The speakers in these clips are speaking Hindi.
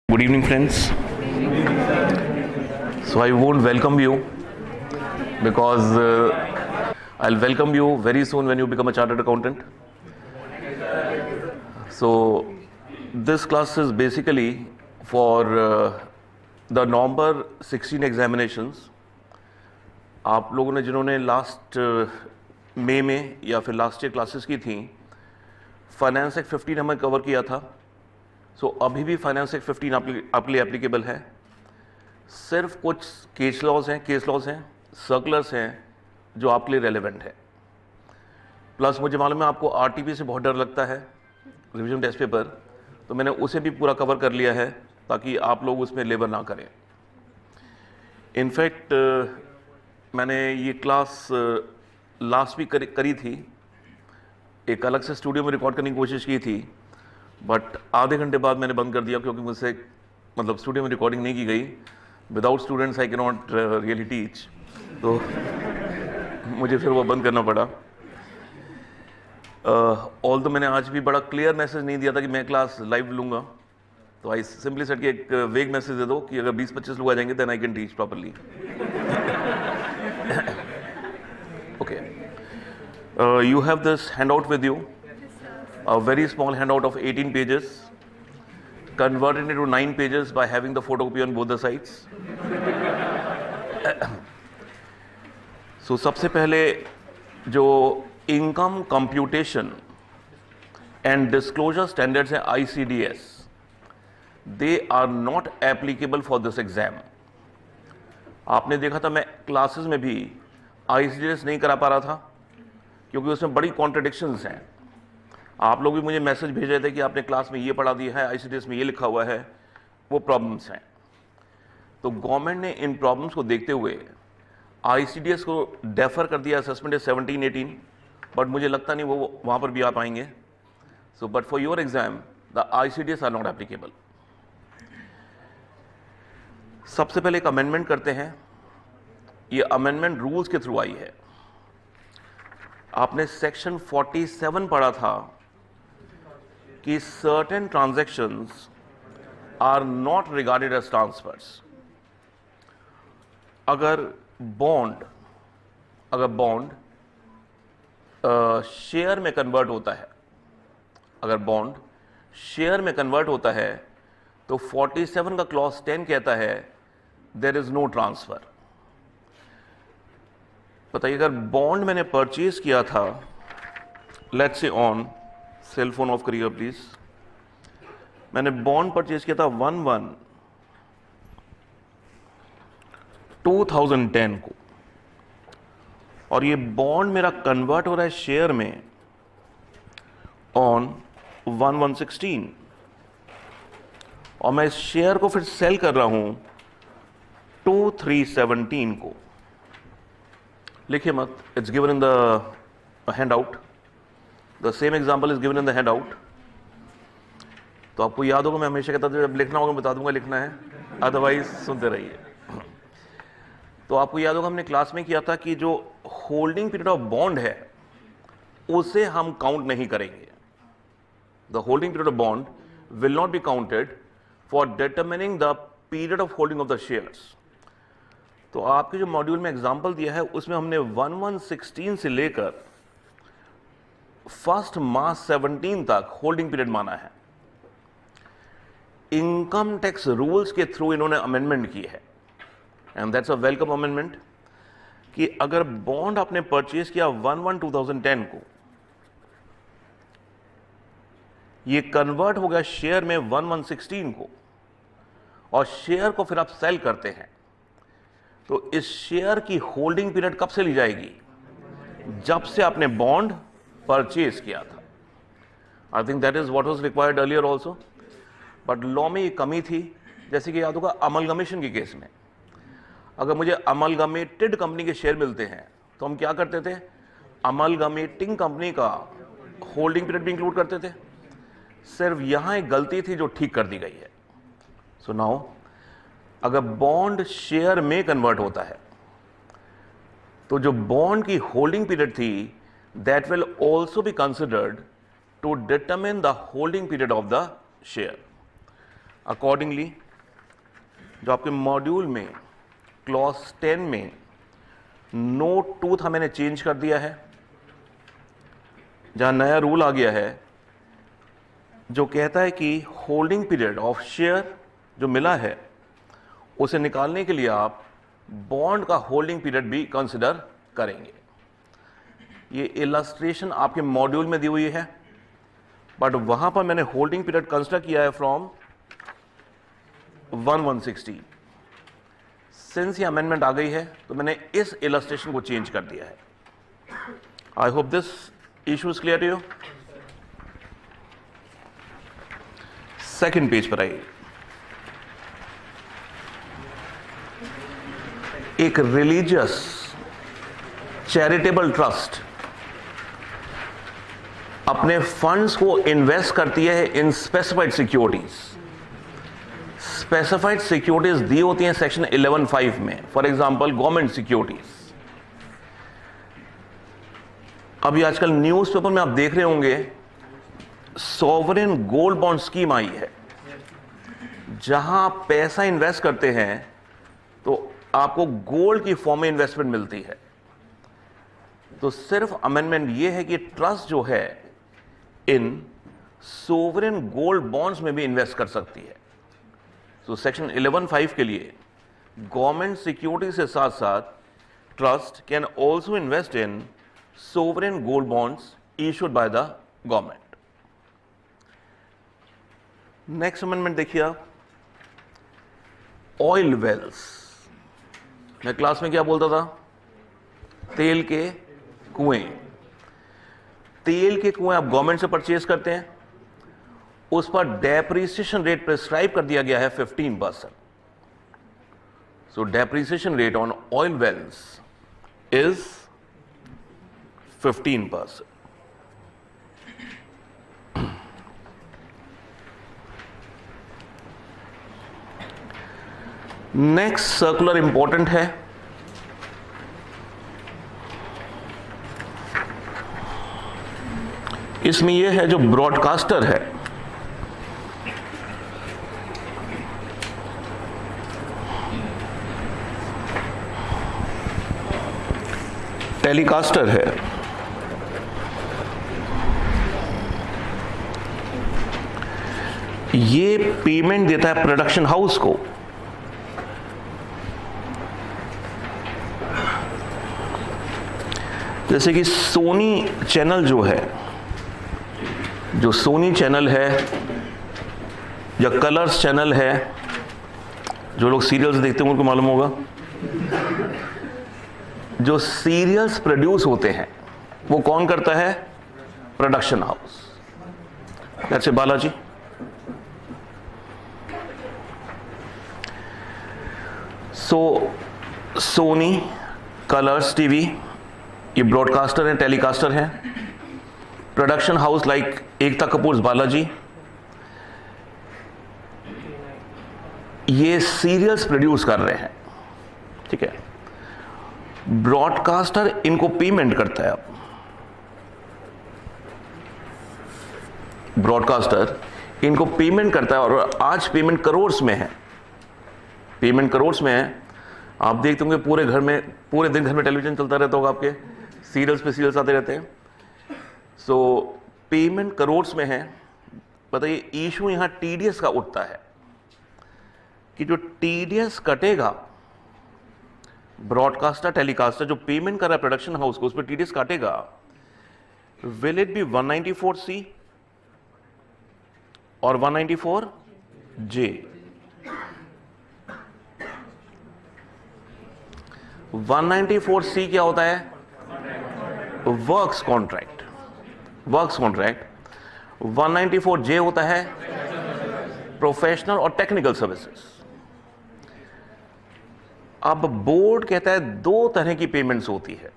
Good evening, friends. So I won't welcome you because I'll welcome you very soon when you become a chartered accountant. So this class is basically for the November 16 examinations. आप लोगों ने जिन्होंने लास्ट मई में या फिर लास्ट ईयर क्लासेस की थी, फाइनेंस एक्ट 15 हमें कवर किया था. सो अभी भी फाइनेंस एक्ट 15 आपके लिए एप्लीकेबल है. सिर्फ कुछ केस लॉज हैं, सर्कुलर्स हैं जो आपके लिए रेलेवेंट है. प्लस मुझे मालूम है आपको आरटीपी से बहुत डर लगता है रिवीजन टेस्ट पेपर, तो मैंने उसे भी पूरा कवर कर लिया है ताकि आप लोग उसमें लेबर ना करें. इनफैक्ट मैंने ये क्लास लास्ट वीक करी थी, एक अलग से स्टूडियो में रिकॉर्ड करने की कोशिश की थी, बट आधे घंटे बाद मैंने बंद कर दिया क्योंकि मुझसे स्टूडियो में रिकॉर्डिंग नहीं की गई. Without students I can not really teach, तो मुझे फिर वो बंद करना पड़ा. ऑल तो मैंने आज भी बड़ा क्लियर मैसेज नहीं दिया था कि मैं क्लास लाइव लूँगा, तो आई सिंपली सेड कि एक वेग मैसेज दे दो कि अगर 20-25 लोग आ जाएंगे then I can teach properly. Okay, you have this handout with you, a very small handout of 18 pages, converted into 9 pages by having the photocopy on both the sides. So सबसे पहले जो income computation and disclosure standards हैं ICDS, they are not applicable for this exam. आपने देखा था मैं क्लासेस में भी ICDS नहीं करा पा रहा था क्योंकि उसमें बड़ी कॉन्ट्रडिक्शंस हैं. आप लोग भी मुझे मैसेज भेज रहे थे कि आपने क्लास में ये पढ़ा दिया है, आईसीडीएस में ये लिखा हुआ है, वो प्रॉब्लम्स हैं. तो गवर्नमेंट ने इन प्रॉब्लम्स को देखते हुए आईसीडीएस को डेफर कर दिया असेसमेंट 17-18, बट मुझे लगता नहीं वो वहाँ पर भी आ पाएंगे. So but for your exam the ICDS are not applicable. सबसे पहले एक अमेंडमेंट करते हैं. ये अमेंडमेंट रूल्स के थ्रू आई है. आपने सेक्शन 47 पढ़ा था कि certain transactions are not regarded as transfers. अगर बॉन्ड शेयर में कन्वर्ट होता है, तो 47 का क्लॉज 10 कहता है देयर इज नो ट्रांसफर. बताइए, अगर बॉन्ड मैंने परचेज किया था, let's say on, cell phone off करिएगा प्लीज. मैंने बॉन्ड परचेज किया था 1/1/2010 को, और ये बॉन्ड मेरा कन्वर्ट हो रहा है शेयर में ऑन 1/1/16, और मैं इस शेयर को फिर सेल कर रहा हूं 2/3/17 को. लिखिए मत, it's given in the handout. The same example is given in the handout. तो आपको याद होगा मैं हमेशा कहता था जब लिखना होगा बता दूंगा लिखना है, अदरवाइज सुनते रहिए. तो आपको याद होगा हमने क्लास में किया था कि जो होल्डिंग पीरियड ऑफ बॉन्ड है उसे हम काउंट नहीं करेंगे. The holding period of bond will not be counted for determining the period of holding of the shares. तो आपके जो मॉड्यूल में एग्जाम्पल दिया है उसमें हमने 1/1/16 से लेकर 1 मार्च 17 तक होल्डिंग पीरियड माना है. इनकम टैक्स रूल्स के थ्रू इन्होंने अमेंडमेंट की है, and that's a welcome amendment, कि अगर बॉन्ड आपने परचेज किया 1/1/2010 को, ये कन्वर्ट हो गया शेयर में 1/1/16 को, और शेयर को फिर आप सेल करते हैं, तो इस शेयर की होल्डिंग पीरियड कब से ली जाएगी? जब से आपने बॉन्ड परचेज किया था. I think that is what was required earlier also, but law में ये कमी थी. जैसे कि याद होगा अमलगमेशन के केस में, अगर मुझे अमलगमेटेड कंपनी के शेयर मिलते हैं तो हम क्या करते थे, अमलगमेटिंग कंपनी का होल्डिंग पीरियड भी इंक्लूड करते थे. सिर्फ यहां एक गलती थी जो ठीक कर दी गई है. सो नाउ अगर बॉन्ड शेयर में कन्वर्ट होता है तो जो बॉन्ड की होल्डिंग पीरियड थी that will also be considered to determine the holding period of the share. Accordingly जो आपके मॉड्यूल में क्लॉज 10 में नोट 2 था, मैंने चेंज कर दिया है, जहां नया रूल आ गया है जो कहता है कि होल्डिंग पीरियड ऑफ शेयर जो मिला है उसे निकालने के लिए आप बॉन्ड का होल्डिंग पीरियड भी कंसिडर करेंगे। ये इलस्ट्रेशन आपके मॉड्यूल में दी हुई है, बट वहां पर मैंने होल्डिंग पीरियड कंसिडर किया है फ्रॉम 1160। सिंस ये अमेंडमेंट आ गई है तो मैंने इस इलस्ट्रेशन को चेंज कर दिया है। I hope this issue is clear to you. Second page पर आइए। एक रिलीजियस चैरिटेबल ट्रस्ट अपने फंड्स को इन्वेस्ट करती है in specified securities. Specified securities दी होती हैं सेक्शन 11(5) में, फॉर एग्जांपल गवर्नमेंट सिक्योरिटीज। अभी आजकल न्यूज़पेपर में आप देख रहे होंगे सॉवरेन गोल्ड बॉन्ड स्कीम आई है, जहां आप पैसा इन्वेस्ट करते हैं तो आपको गोल्ड की फॉर्म में इन्वेस्टमेंट मिलती है। तो सिर्फ अमेंडमेंट यह है कि ट्रस्ट जो है इन सोवरेन गोल्ड बॉन्ड्स में भी इन्वेस्ट कर सकती है। तो सेक्शन 11(5) के लिए गवर्नमेंट सिक्योरिटी से साथ साथ trust can also invest in sovereign gold bonds issued by the government. Next amendment देखिए आप, ऑयल वेल्स। मैं क्लास में क्या बोलता था? तेल के कुएं। तेल के कुएं आप गवर्नमेंट से परचेज करते हैं, उस पर डेप्रिसिएशन रेट प्रिस्क्राइब कर दिया गया है 15%। So depreciation rate on oil wells is 15%। Next circular important है। इसमें यह है जो ब्रॉडकास्टर है, टेलीकास्टर है, ये पेमेंट देता है प्रोडक्शन हाउस को। जैसे कि सोनी चैनल जो है, जो सोनी चैनल है या कलर्स चैनल है, जो लोग सीरियल्स देखते हैं उनको मालूम होगा, जो सीरियल्स प्रोड्यूस होते हैं वो कौन करता है? Production house. जैसे बालाजी। सो सोनी, कलर्स टीवी ये ब्रॉडकास्टर है, टेलीकास्टर है। Production house like Ekta Kapoor, Balaji, ये सीरियल्स प्रोड्यूस कर रहे हैं, ठीक है। ब्रॉडकास्टर इनको पेमेंट करता है। ब्रॉडकास्टर इनको पेमेंट करता है और आज पेमेंट करोड़ में है। पेमेंट करोड़ में है। आप देखते होंगे पूरे घर में, पूरे दिन घर में टेलीविजन चलता रहता होगा, आपके सीरियल्स पे सीरियल्स आते रहते हैं। सो पेमेंट करोड़ में है। बताइए, इशू यहां टीडीएस का उठता है कि जो टीडीएस कटेगा ब्रॉडकास्टर टेलीकास्टर जो पेमेंट कर रहा है प्रोडक्शन हाउस को, उस पर टीडीएस काटेगा। विल इट बी 194C और 194J? 194C क्या होता है? Works contract. Works contract. 194J होता है प्रोफेशनल और टेक्निकल सर्विसेज। अब बोर्ड कहता है दो तरह की पेमेंट्स होती है।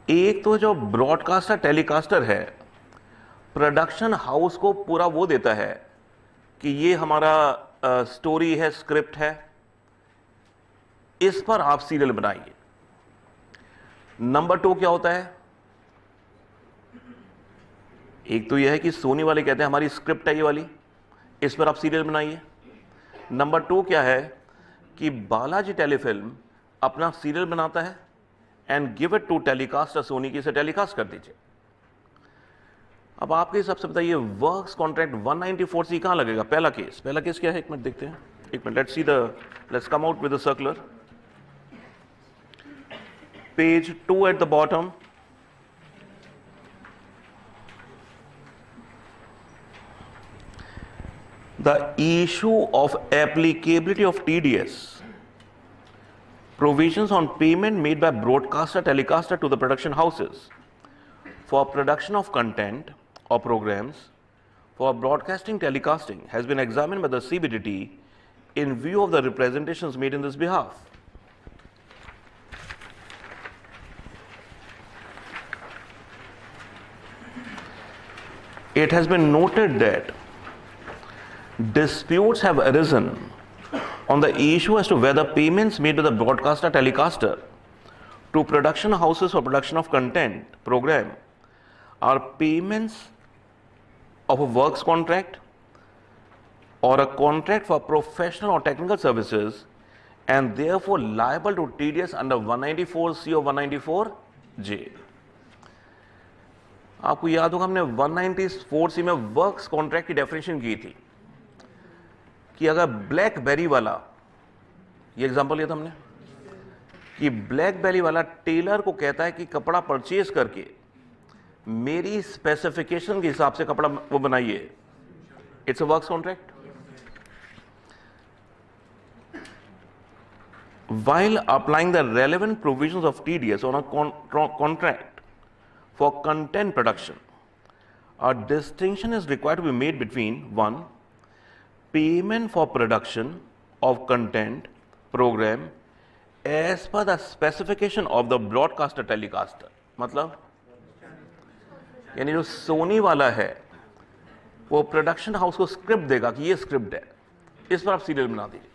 एक तो जो ब्रॉडकास्टर टेलीकास्टर है, प्रोडक्शन हाउस को पूरा वो देता है कि ये हमारा स्टोरी है, स्क्रिप्ट है, इस पर आप सीरियल बनाइए। नंबर 2 क्या होता है? एक तो यह है कि सोनी वाले कहते हैं हमारी स्क्रिप्ट है ये वाली, इस पर आप सीरियल बनाइए। नंबर 2 क्या है कि बालाजी टेलीफिल्म अपना सीरियल बनाता है and give it to telecaster Sony की, इसे टेलीकास्ट कर दीजिए। अब आपके हिसाब से बताइए वर्क्स कॉन्ट्रैक्ट 194C कहां लगेगा? पहला केस क्या है, एक मिनट देखते हैं, एक minute, let's come out with the circular. Page 2 at the bottom, the issue of applicability of TDS provisions on payment made by broadcaster telecaster to the production houses for production of content or programs for broadcasting telecasting has been examined by the CBDT in view of the representations made in this behalf. It has been noted that disputes have arisen on the issue as to whether payments made to the broadcaster telecaster to production houses for production of content program are payments of a works contract or a contract for professional or technical services and therefore liable to TDS under 194C or 194J. आपको याद होगा हमने 194C में वर्क्स कॉन्ट्रैक्ट की डेफिनेशन की थी कि अगर ब्लैकबेरी वाला, ये एग्जांपल लिया था हमने, कि ब्लैकबेरी वाला टेलर को कहता है कि कपड़ा परचेज करके मेरी स्पेसिफिकेशन के हिसाब से कपड़ा वो बनाइए, it's a works contract. While applying the relevant provisions of TDS on a contract for content production, a distinction is required to be made between 1. Payment for production of content program as per the specification of the broadcaster telecaster, मतलब यानी जो सोनी वाला है वो प्रोडक्शन हाउस को स्क्रिप्ट देगा कि ये स्क्रिप्ट है, इस पर आप सीरियल बना दीजिए।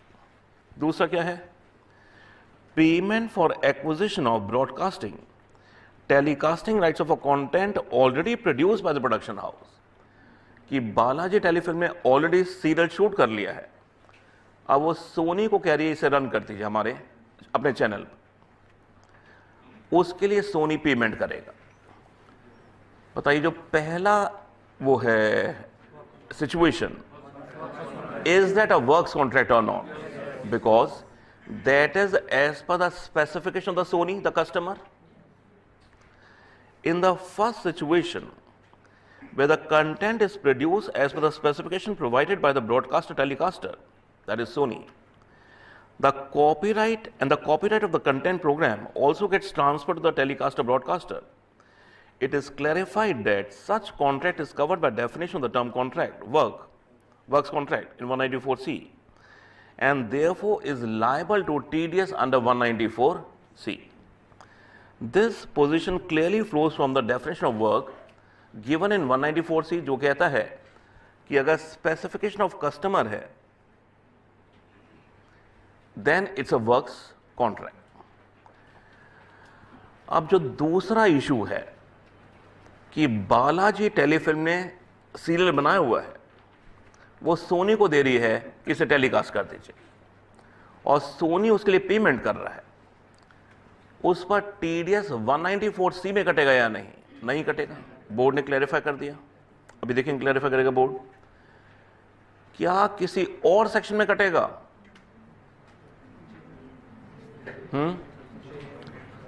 दूसरा क्या है? Payment for acquisition of broadcasting telecasting rights of a content already produced by the production house, कि बालाजी टेलीफिल्म ने ऑलरेडी सीरियल शूट कर लिया है, अब वो सोनी को कह रही है इसे रन कर दीजिए हमारे अपने चैनल पर, उसके लिए सोनी पेमेंट करेगा। बताइए जो पहला वो है situation, is that a works contract or not? Because that is as per the specification of the Sony the customer. In the first situation, where the content is produced as per the specification provided by the broadcaster telecaster, that is Sony, the copyright of the content program also gets transferred to the telecaster broadcaster. It is clarified that such contract is covered by definition of the term contract, works contract in 194C, and therefore is liable to TDS under 194C. This position clearly flows from the definition of work given in 194C, जो कहता है कि अगर specification of customer है then it's a works contract. अब जो दूसरा इशू है कि बालाजी टेलीफिल्म ने सीरियल बनाया हुआ है, वो सोनी को दे रही है कि इसे टेलीकास्ट कर दीजिए, और सोनी उसके लिए पेमेंट कर रहा है, उस पर TDS 194C में कटेगा या नहीं? नहीं कटेगा। बोर्ड ने क्लैरिफाई कर दिया, अभी देखेंगे क्लैरिफाई करेगा बोर्ड। क्या किसी और सेक्शन में कटेगा?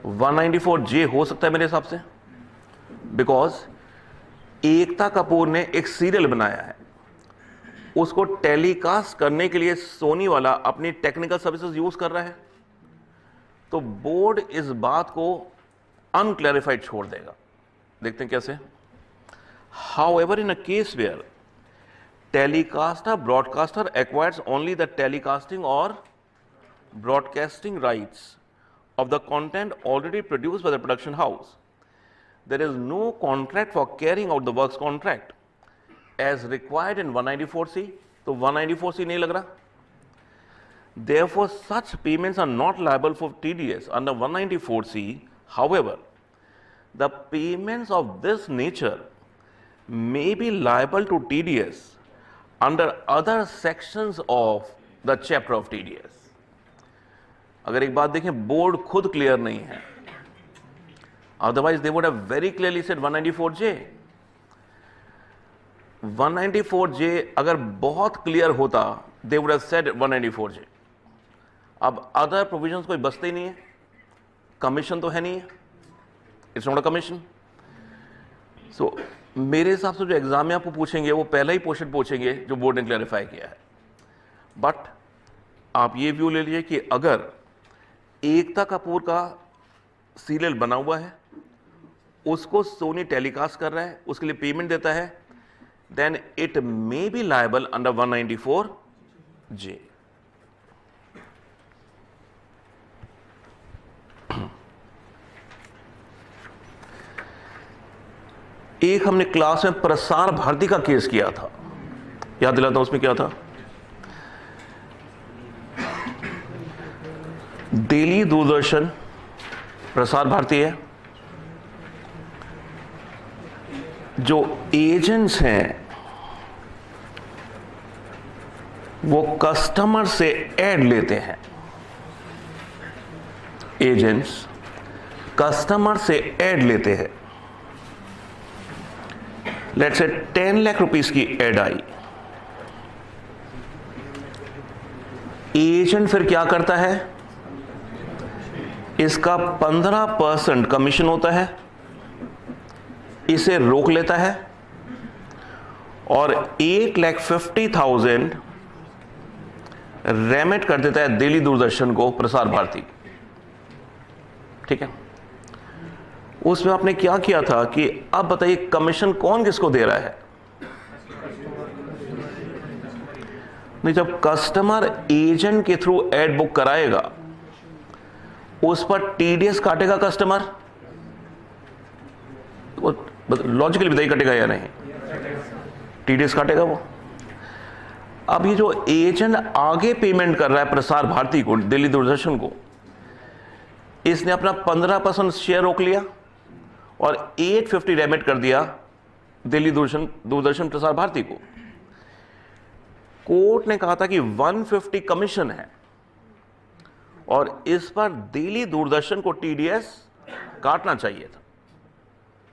194J हो सकता है मेरे हिसाब से, बिकॉज एकता कपूर ने एक सीरियल बनाया है, उसको टेलीकास्ट करने के लिए सोनी वाला अपनी टेक्निकल सर्विसेज यूज कर रहा है, तो बोर्ड इस बात को अनक्लैरिफाइड छोड़ देगा। देखते हैं कैसे। However in a case where telecaster broadcaster acquires only the telecasting और broadcasting rights of the content already produced by the production house, there is no contract for carrying out the works contract as required in 194C, तो 194C नहीं लग रहा। Therefore, such payments are not liable for TDS under 194C. However, the payments of this nature may be liable to TDS under other sections of the chapter of TDS. अगर एक बात देखें, बोर्ड खुद क्लियर नहीं है, otherwise they would have very clearly said 194J। 194J अगर बहुत क्लियर होता, they would have said 194J। अब अदर प्रोविजंस कोई बचते ही नहीं है, कमीशन तो है नहीं है, इट्स नॉट अ कमीशन। सो मेरे हिसाब से जो एग्जाम में आपको पूछेंगे वो पहला ही पोर्शन पूछेंगे जो बोर्ड ने क्लैरिफाई किया है। बट आप ये व्यू ले लीजिए कि अगर एकता कपूर का सीरियल बना हुआ है, उसको सोनी टेलीकास्ट कर रहा है, उसके लिए पेमेंट देता है, then it may be liable under 194J। एक हमने क्लास में प्रसार भारती का केस किया था, याद दिलाता हूं उसमें क्या था। दिल्ली दूरदर्शन प्रसार भारती है, जो एजेंट्स हैं वो कस्टमर से ऐड लेते हैं। एजेंट्स कस्टमर से ऐड लेते हैं। लेट्स से 10 लाख रुपीस की ऐड आई, एजेंट फिर क्या करता है, इसका 15% कमीशन होता है, इसे रोक लेता है और 8,50,000 रेमिट कर देता है दिल्ली दूरदर्शन को, प्रसार भारती। ठीक है, उसमें आपने क्या किया था कि अब बताइए कमीशन कौन किसको दे रहा है। नहीं, जब कस्टमर एजेंट के थ्रू एड बुक कराएगा उस पर टीडीएस काटेगा कस्टमर, लॉजिकली बताइए कटेगा या नहीं, टीडीएस काटेगा वो। अब ये जो एजेंट आगे पेमेंट कर रहा है प्रसार भारती को, दिल्ली दूरदर्शन को, इसने अपना 15% शेयर रोक लिया और 850 रेमिट कर दिया दिल्ली दूरदर्शन प्रसार भारती को। कोर्ट ने कहा था कि 150 कमीशन है और इस पर दिल्ली दूरदर्शन को टीडीएस काटना चाहिए था।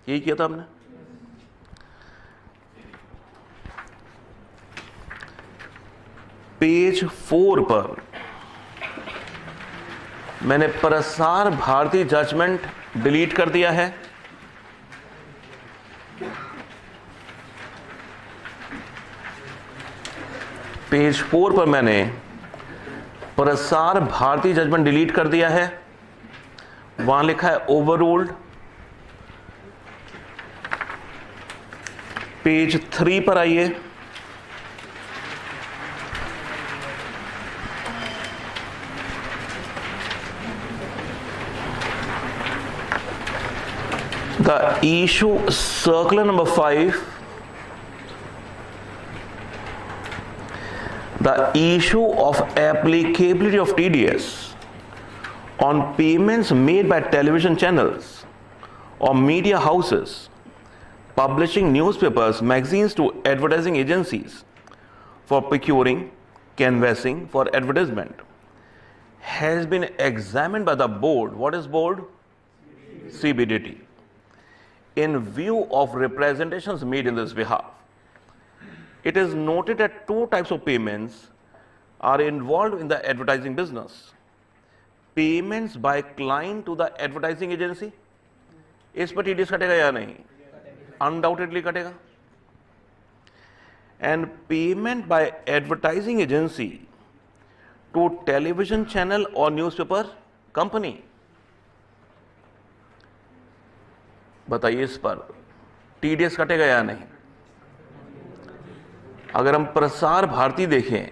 यही किया था हमने। पेज 4 पर मैंने प्रसार भारती जजमेंट डिलीट कर दिया है। पेज 4 पर मैंने प्रसार भारती जजमेंट डिलीट कर दिया है। वहां लिखा है ओवररूल्ड। पेज 3 पर आइए, the issue circular number 5, the issue of applicability of TDS on payments made by television channels or media houses publishing newspapers, magazines to advertising agencies for procuring, canvassing for advertisement has been examined by the board. What is board? CBDT. In view of representations made in this behalf, it is noted that 2 types of payments are involved in the advertising business. Payments by client to the advertising agency, इस पर टीडीएस कटेगा या नहीं? अनडाउटेडली कटेगा। And payment by advertising agency to television channel or newspaper company, बताइए इस पर टीडीएस कटेगा या नहीं? अगर हम प्रसार भारती देखें,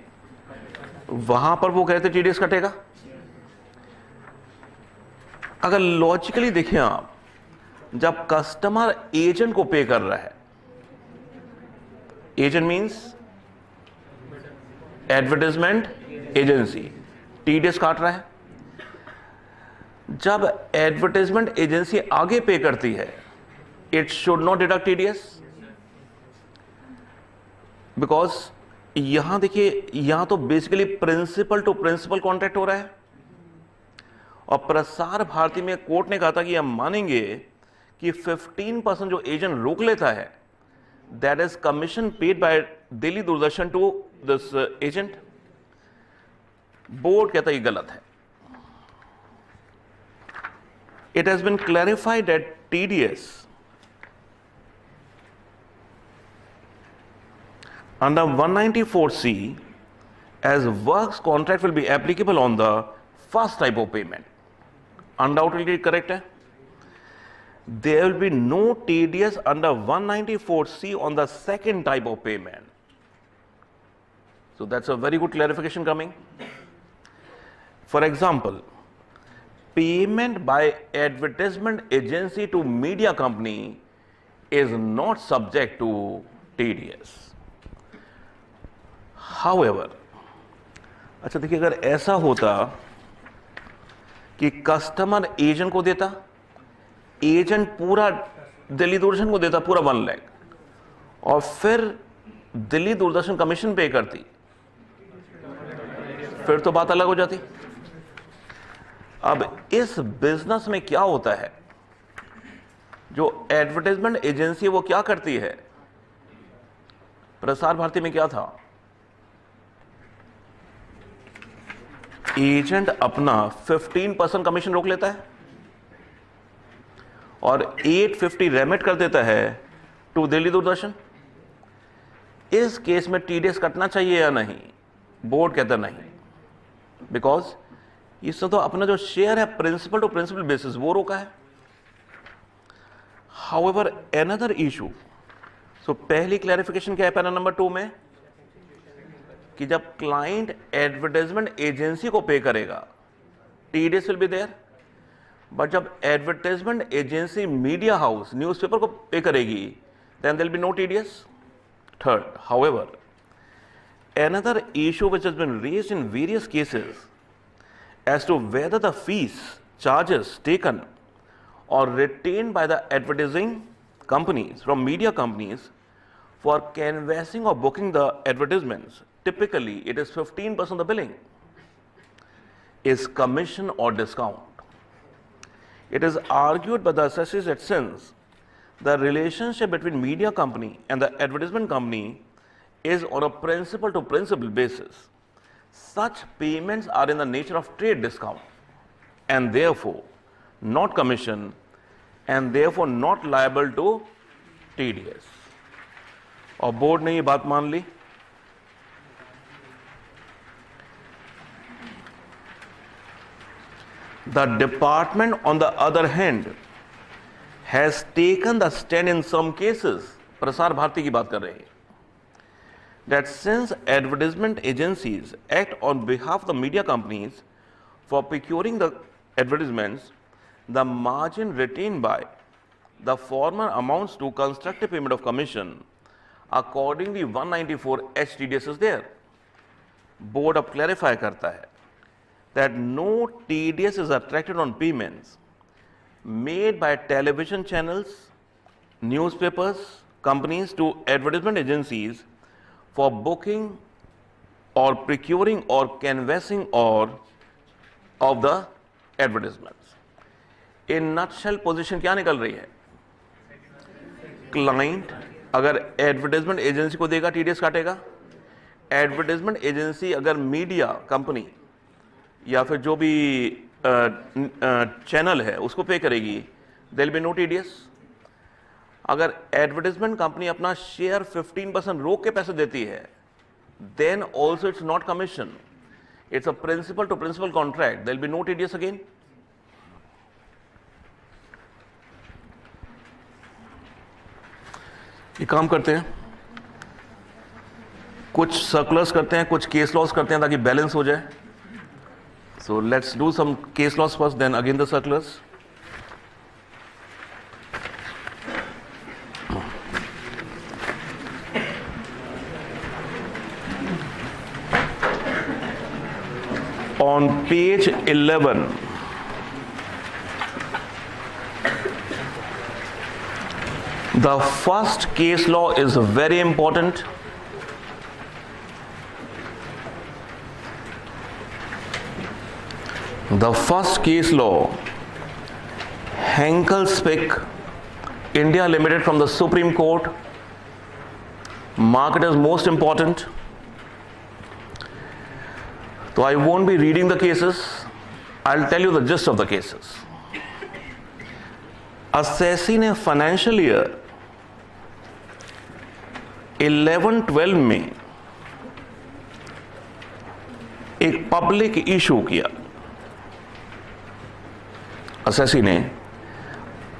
वहां पर वो कहते टीडीएस कटेगा। अगर लॉजिकली देखें आप, जब कस्टमर एजेंट को पे कर रहा है, agent means advertisement agency, TDS काट रहा है। जब एडवर्टाइजमेंट एजेंसी आगे पे करती है, it should not deduct TDS, because यहां देखिए, यहां तो basically principal to principal contract हो रहा है, और प्रसार भारती में कोर्ट ने कहा था कि हम मानेंगे कि 15% जो एजेंट रोक लेता है, that is commission paid by Delhi Doordarshan to this agent. Board कहता है ये गलत है। It has been clarified that TDS under 194C as works contract will be applicable on the first type of payment. Undoubtedly correct है. There will be no TDS under 194C on the second type of payment. So that's a very good clarification coming. For example, payment by advertisement agency to media company is not subject to TDS. However, अच्छा देखिए, अगर ऐसा होता कि कस्टमर एजेंट को देता, एजेंट पूरा दिल्ली दूरदर्शन को देता पूरा 1 लाख, और फिर दिल्ली दूरदर्शन कमीशन पे करती, फिर तो बात अलग हो जाती। अब इस बिजनेस में क्या होता है, जो एडवर्टाइजमेंट एजेंसी वो क्या करती है, प्रसार भारती में क्या था, एजेंट अपना 15% कमीशन रोक लेता है और 850 रेमिट कर देता है टू दिल्ली दूरदर्शन। इस केस में TDS कटना चाहिए या नहीं? बोर्ड कहता नहीं, बिकॉज इससे तो अपना जो शेयर है प्रिंसिपल टू प्रिंसिपल बेसिस वो रोका है। हाउएवर अनदर इशू, सो पहली क्लैरिफिकेशन क्या है पैरा नंबर 2 में, कि जब क्लाइंट एडवर्टाइजमेंट एजेंसी को पे करेगा TDS will be there, but जब advertisement agency media house newspaper को पे करेगी then there will be no TDS। Third, however another issue which has been raised in various cases as to whether the fees, charges taken or retained by the advertising companies from media companies for canvassing or booking the advertisements, typically it is 15% of the billing, is commission or discount. It is argued by the assessors that since the relationship between media company and the advertisement company is on a principal to principal basis, such payments are in the nature of trade discount and therefore not commission and therefore not liable to TDS. और बोर्ड ने ये बात मान ली। The department on the other hand has taken the stand in some cases, Prasar Bharati की बात कर रहे हैं, that since advertisement agencies act on behalf of the media companies for procuring the advertisements, the margin retained by the former amounts to constructive payment of commission. Accordingly 194H TDS is there. Board अब clarify करता है that no TDS is attracted on payments made by television channels, newspapers, companies to advertisement agencies for booking or procuring or canvassing or of the advertisements. In nutshell position क्या निकल रही है? Client अगर एडवर्टाइजमेंट एजेंसी को देगा TDS काटेगा, एडवर्टाइजमेंट एजेंसी अगर मीडिया कंपनी या फिर जो भी चैनल है उसको पे करेगी, there will be no TDS। अगर एडवर्टाइजमेंट कंपनी अपना शेयर 15% रोक के पैसे देती है, then also it's not commission, it's a principal to principal contract, there will be no TDS again. ये काम करते हैं, कुछ सर्कुलर्स करते हैं, कुछ केस लॉस करते हैं ताकि बैलेंस हो जाए। So let's do some case laws first, then again the circulars. On page 11, the first case law is very important. The first case law, Henkel Spick India Limited from the Supreme Court, marked as most important. So I won't be reading the cases, I'll tell you the gist of the cases. Assessee ने फाइनेंशियल ईयर 11-12 में एक पब्लिक इशू किया। असेसी ने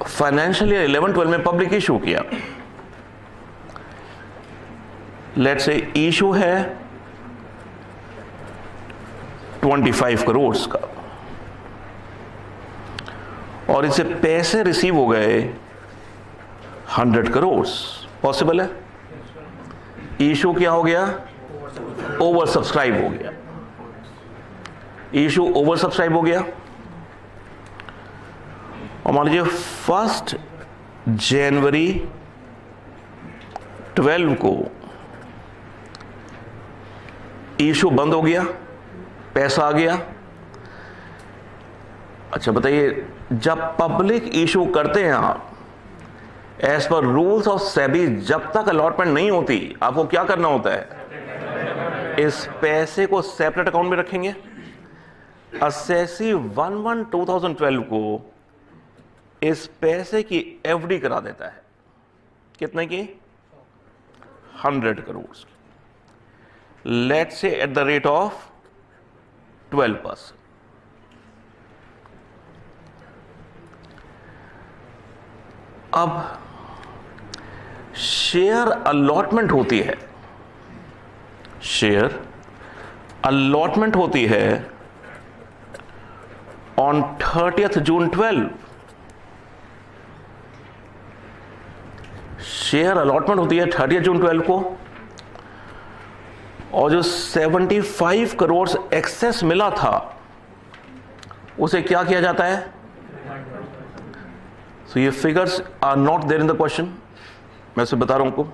फाइनेंशियल ईयर 11-12 में पब्लिक इशू किया। लेट्स से इशू है 25 करोड़ का और इससे पैसे रिसीव हो गए 100 करोड़। पॉसिबल है? इशू क्या हो गया? ओवर सब्सक्राइब हो गया। इशू ओवर सब्सक्राइब हो गया और मान लीजिए 1 जनवरी 12 को इशू बंद हो गया, पैसा आ गया। अच्छा बताइए, जब पब्लिक इशू करते हैं आप, as per rules of SEBI जब तक अलॉटमेंट नहीं होती आपको क्या करना होता है? इस पैसे को सेपरेट अकाउंट में रखेंगे। असेसी 1/1/2012 को इस पैसे की एफडी करा देता है। कितने की? 100 crore. Let's say eight the rate of 12%। अब शेयर अलॉटमेंट होती है, शेयर अलॉटमेंट होती है on 30th June 12। Share allotment होती है 30th June 12 को और जो 75 करोड़ एक्सेस मिला था उसे क्या किया जाता है? सो ये figures are not there in the question, मैं उसे बता रहा हूं आपको।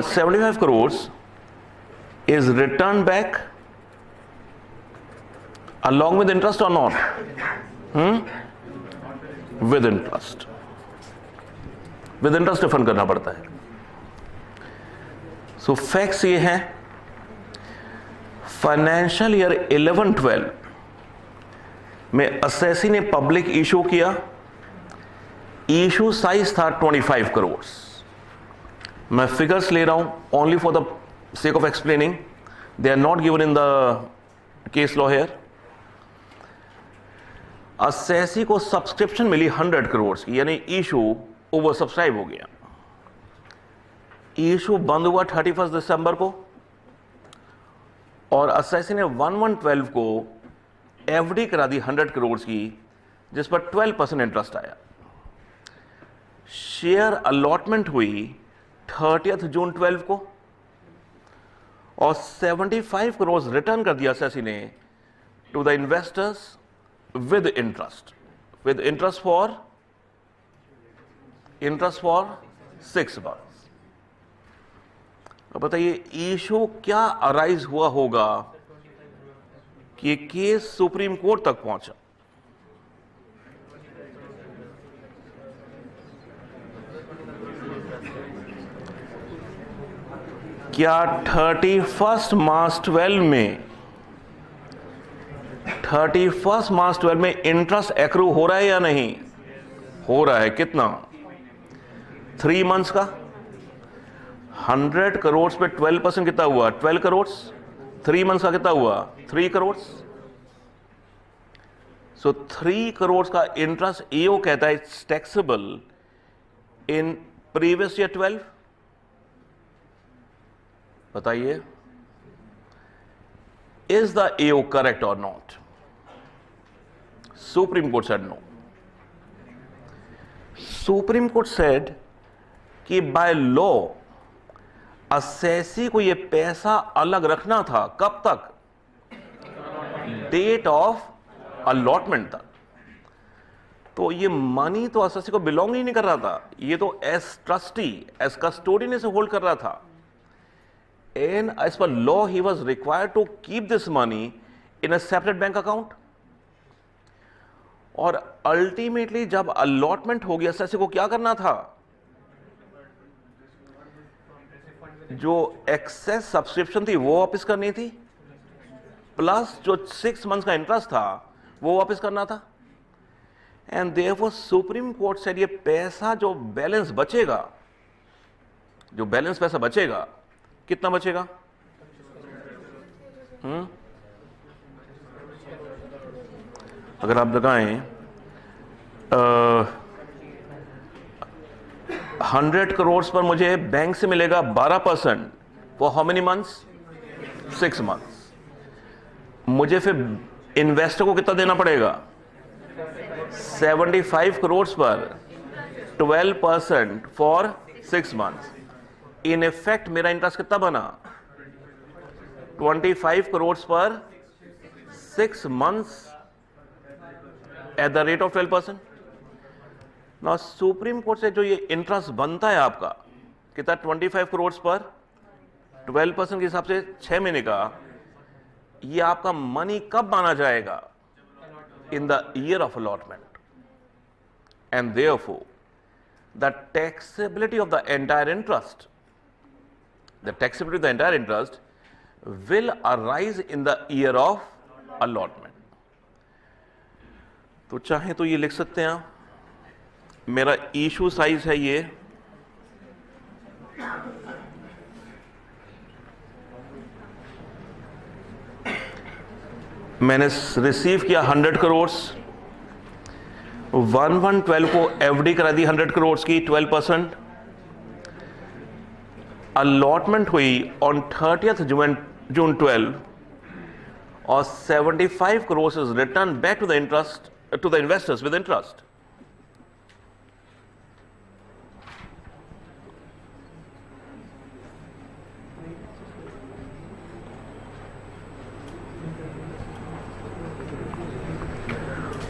75 crore is return back along with interest or not? With interest. With interest refund करना पड़ता है। सो फैक्ट्स ये हैं, फाइनेंशियल ईयर 11-12 में असेसी ने पब्लिक इशू किया। इशू साइज था 25 करोड़। मैं फिगर्स ले रहा हूं only for the sake of explaining, they are not given in the case law here. Assessee को सब्सक्रिप्शन मिली 100 करोड़ की, यानी इशू ओवर सब्सक्राइब हो गया। इशू बंद हुआ 31 दिसंबर को और असेसी ने 1/1/12 को एफडी करा दी 100 करोड़ की, जिस पर 12% इंटरेस्ट आया। शेयर अलॉटमेंट हुई 30th June 12 को और 75 करोड़ रिटर्न कर दिया असेसी ने to the investors with interest for 6 months। अब बताइए इशू क्या अराइज हुआ होगा कि केस सुप्रीम कोर्ट तक पहुंचा? क्या 31 मार्च 12 में 31 मार्च 12 में इंटरेस्ट एक्रू हो रहा है या नहीं हो रहा है? कितना? 3 मंथ्स का। 100 करोड़ पे 12% कितना हुआ? 12 करोड़। 3 मंथ्स का कितना हुआ? 3 करोड़। सो 3 करोड़ का इंटरेस्ट ईओ कहता है it's taxable in previous year 12। बताइए, इज द ईओ करेक्ट और not? Supreme Court said no. Supreme Court said कि by law असेसी को ये पैसा अलग रखना था। कब तक? डेट ऑफ अलॉटमेंट तक। तो ये मनी तो असेसी को बिलोंग ही नहीं कर रहा था, ये तो एज ट्रस्टी एज कस्टोडियन से होल्ड कर रहा था। And as per law he was required to keep this money in a separate bank account. और अल्टीमेटली जब अलॉटमेंट हो गया एसएससी को क्या करना था, जो एक्सेस सब्सक्रिप्शन थी वो वापस करनी थी, प्लस जो 6 मंथ्स का इंटरेस्ट था वो वापस करना था। And therefore supreme court said ये पैसा जो बैलेंस बचेगा, जो बैलेंस पैसा बचेगा, कितना बचेगा? अगर आप लगाएं 100 करोड़ पर मुझे बैंक से मिलेगा 12% for how many months? 6 months. मुझे फिर इन्वेस्टर को कितना देना पड़ेगा? 75 करोड़ पर 12% फॉर 6 मंथ्स। इन इफेक्ट मेरा इंटरेस्ट कितना बना? 25 करोड़ पर 6 months eight the rate of 12%। ना सुप्रीम कोर्ट से जो ये इंटरेस्ट बनता है आपका कितना? 25 करोड़ पर 12% के हिसाब से 6 महीने का, ये आपका मनी कब माना जाएगा? In the year of allotment. And therefore the taxability of the entire interest, the taxability of the entire interest will arise in the year of allotment। तो चाहे तो ये लिख सकते हैं, मेरा इशू साइज है ये, मैंने रिसीव किया 100 करोड़, 1112 को एफडी करा दी 100 करोड़ की 12%। अलॉटमेंट हुई ऑन 30th June 12 और 75 crore is return back to the interest to the investors with interest.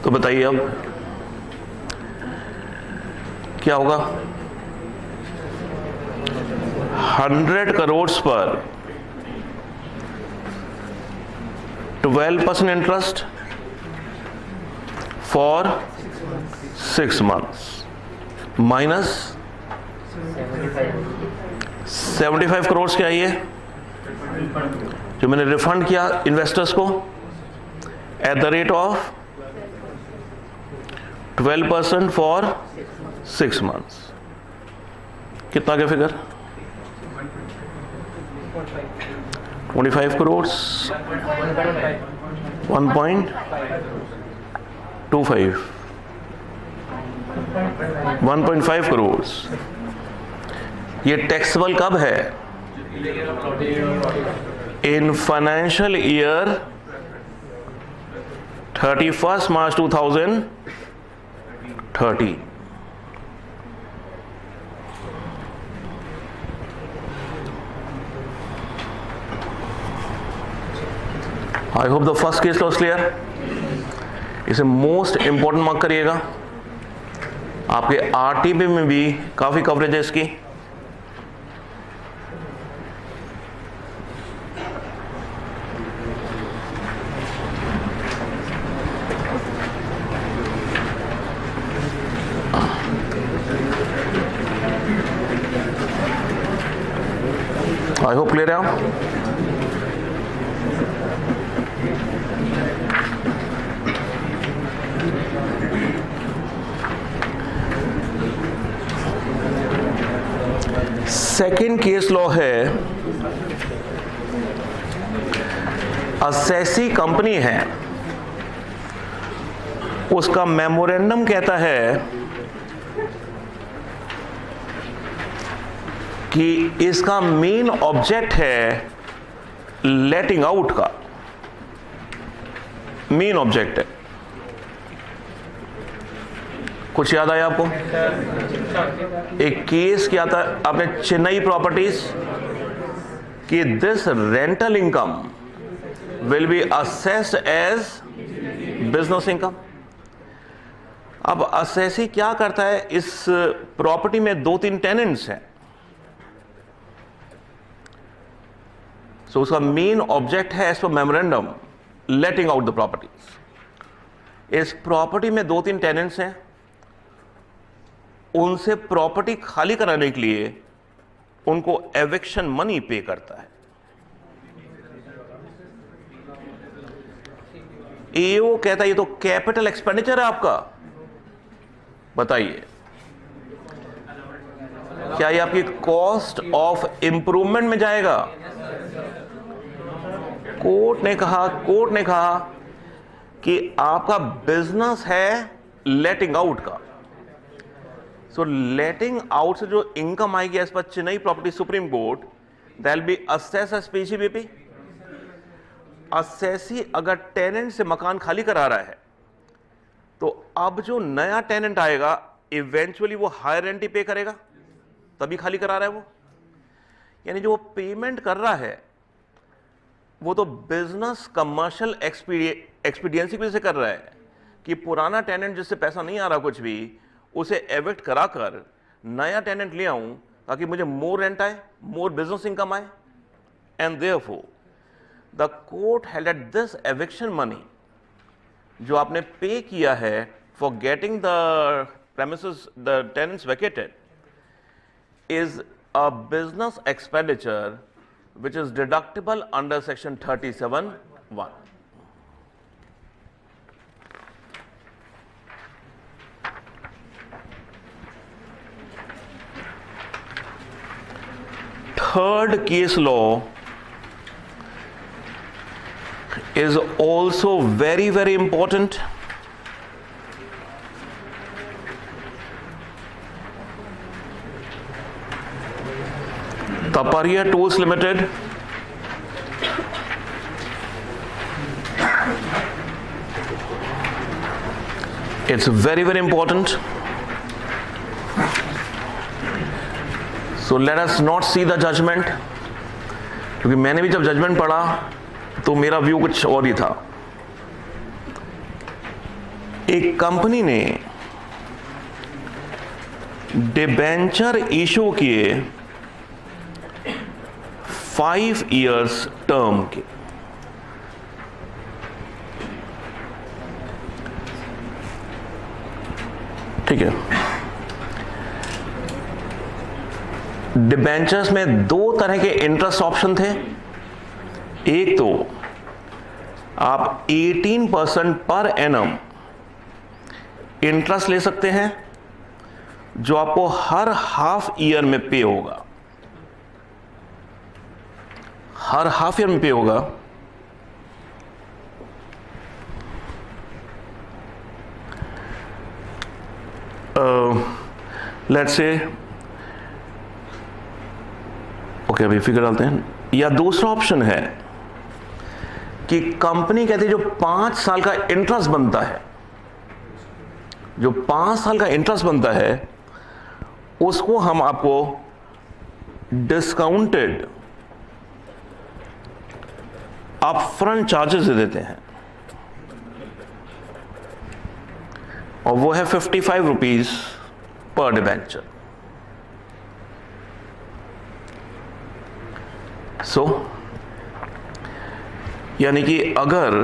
तो बताइए अब क्या होगा? 100 करोड़ पर 12% interest for 6 months minus 75 crore क्या ये जो मैंने रिफंड किया इन्वेस्टर्स को at the rate of 12% for 6 months. कितना के फिगर? 25 करोड़ 1.25 1.5 करोड़। ये टैक्सेबल कब है? In financial year 31 March 2030। I hope the first case law is clear. इसे मोस्ट इंपॉर्टेंट मार्क करिएगा, आपके आरटीपी में भी काफी कवरेज है इसकी। आई होप क्लियर है आप। सेकेंड केस लॉ है, असेसी कंपनी है, उसका मेमोरेंडम कहता है कि इसका मेन ऑब्जेक्ट है लेटिंग आउट का, मेन ऑब्जेक्ट है। कुछ याद आया आपको? एक केस क्या था आपने चेन्नई प्रॉपर्टीज कि this rental income will be assessed as business income. अब असेसी क्या करता है, इस प्रॉपर्टी में 2-3 टेनेंट्स हैं, सो उसका मेन ऑब्जेक्ट है as per memorandum letting out the properties. इस प्रॉपर्टी में 2-3 टेनेंट्स हैं, उनसे प्रॉपर्टी खाली कराने के लिए उनको एविक्शन मनी पे करता है। एओ कहता है ये तो कैपिटल एक्सपेंडिचर है आपका, बताइए क्या ये आपकी कॉस्ट ऑफ इंप्रूवमेंट में जाएगा? कोर्ट ने कहा कि आपका बिजनेस है लेटिंग आउट का। सो लेटिंग आउट से जो इनकम आएगी as per Chennai property supreme court, that will be assess as PCBP. Assessee अगर टेनेंट से मकान खाली करा रहा है तो अब जो नया टेनेंट आएगा इवेंचुअली वो हायर रेंट ही पे करेगा, तभी खाली करा रहा है वो। यानी जो पेमेंट कर रहा है वो तो बिजनेस कमर्शियल एक्सपीडियंसी की वजह से कर रहा है कि पुराना टेनेंट जिससे पैसा नहीं आ रहा कुछ भी, उसे एविक्ट कराकर नया टेनेंट ले आऊं ताकि मुझे मोर रेंट आए, मोर बिजनेस इनकम आए। And therefore the court held that this eviction money जो आपने पे किया है for getting the premises the tenants vacated is a business expenditure which is deductible under section 37(1). Third case law is also very, very important. Taparia Tools Limited, it's very, very important. So let us not see the judgment, क्योंकि मैंने भी जब जजमेंट पढ़ा तो मेरा व्यू कुछ और ही था। एक कंपनी ने डिबेंचर इशू किए 5 years टर्म के। ठीक है, डिबेंचर्स में 2 तरह के इंटरेस्ट ऑप्शन थे। एक तो आप 18% पर एनम इंटरेस्ट ले सकते हैं जो आपको हर हाफ ईयर में पे होगा, हर हाफ ईयर में पे होगा। लेट्स से ओके, अभी फिगर डालते हैं। या दूसरा ऑप्शन है कि कंपनी कहती है जो 5 साल का इंटरेस्ट बनता है, जो 5 साल का इंटरेस्ट बनता है उसको हम आपको डिस्काउंटेड अपफ्रंट चार्जेस दे देते हैं, और वो है 55 रुपीज पर डिबेंचर। सो यानी कि अगर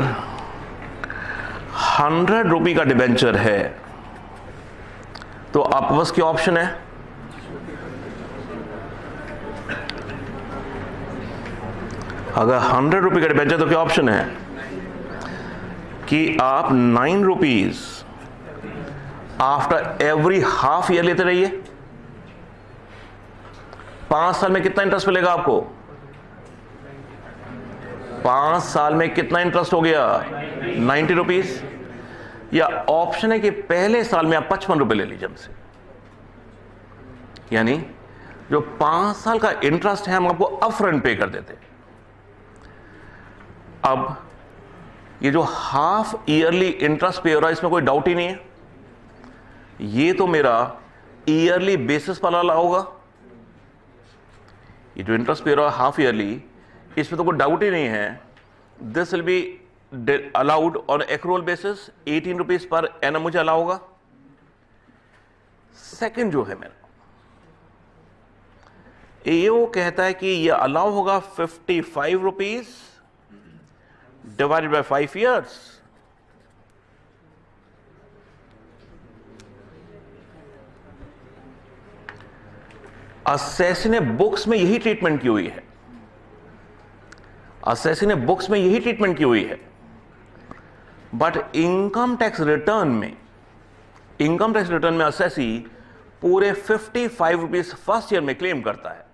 100 रुपये का डिबेंचर है तो आपके पास क्या ऑप्शन है? अगर 100 रुपये का डिबेंचर तो क्या ऑप्शन है कि आप 9 rupees after every half year लेते रहिए। 5 साल में कितना इंटरेस्ट मिलेगा आपको? 5 साल में कितना इंटरेस्ट हो गया? 90 रुपीज। या ऑप्शन है कि पहले साल में आप 55 रुपए ले लीजिए हमसे, यानी जो 5 साल का इंटरेस्ट है हम आपको अपफ्रंट पे कर देते हैं। अब ये जो हाफ ईयरली इंटरेस्ट पे हो रहा है इसमें कोई डाउट ही नहीं है, ये तो मेरा ईयरली बेसिस पर वाला होगा। ये जो इंटरेस्ट पे हो रहा है हाफ ईयरली, इसमें तो कोई डाउट ही नहीं है। This will be allowed on accrual basis, 18 rupees per annum मुझे अलाउ होगा। सेकंड जो है मेरा, एओ कहता है कि ये अलाउ होगा 55 rupees divided by 5 years. Assessee ने बुक्स में यही ट्रीटमेंट की हुई है, असेसी ने बुक्स में यही ट्रीटमेंट की हुई है, बट इनकम टैक्स रिटर्न में असेसी पूरे 55 रुपीज फर्स्ट ईयर में क्लेम करता है।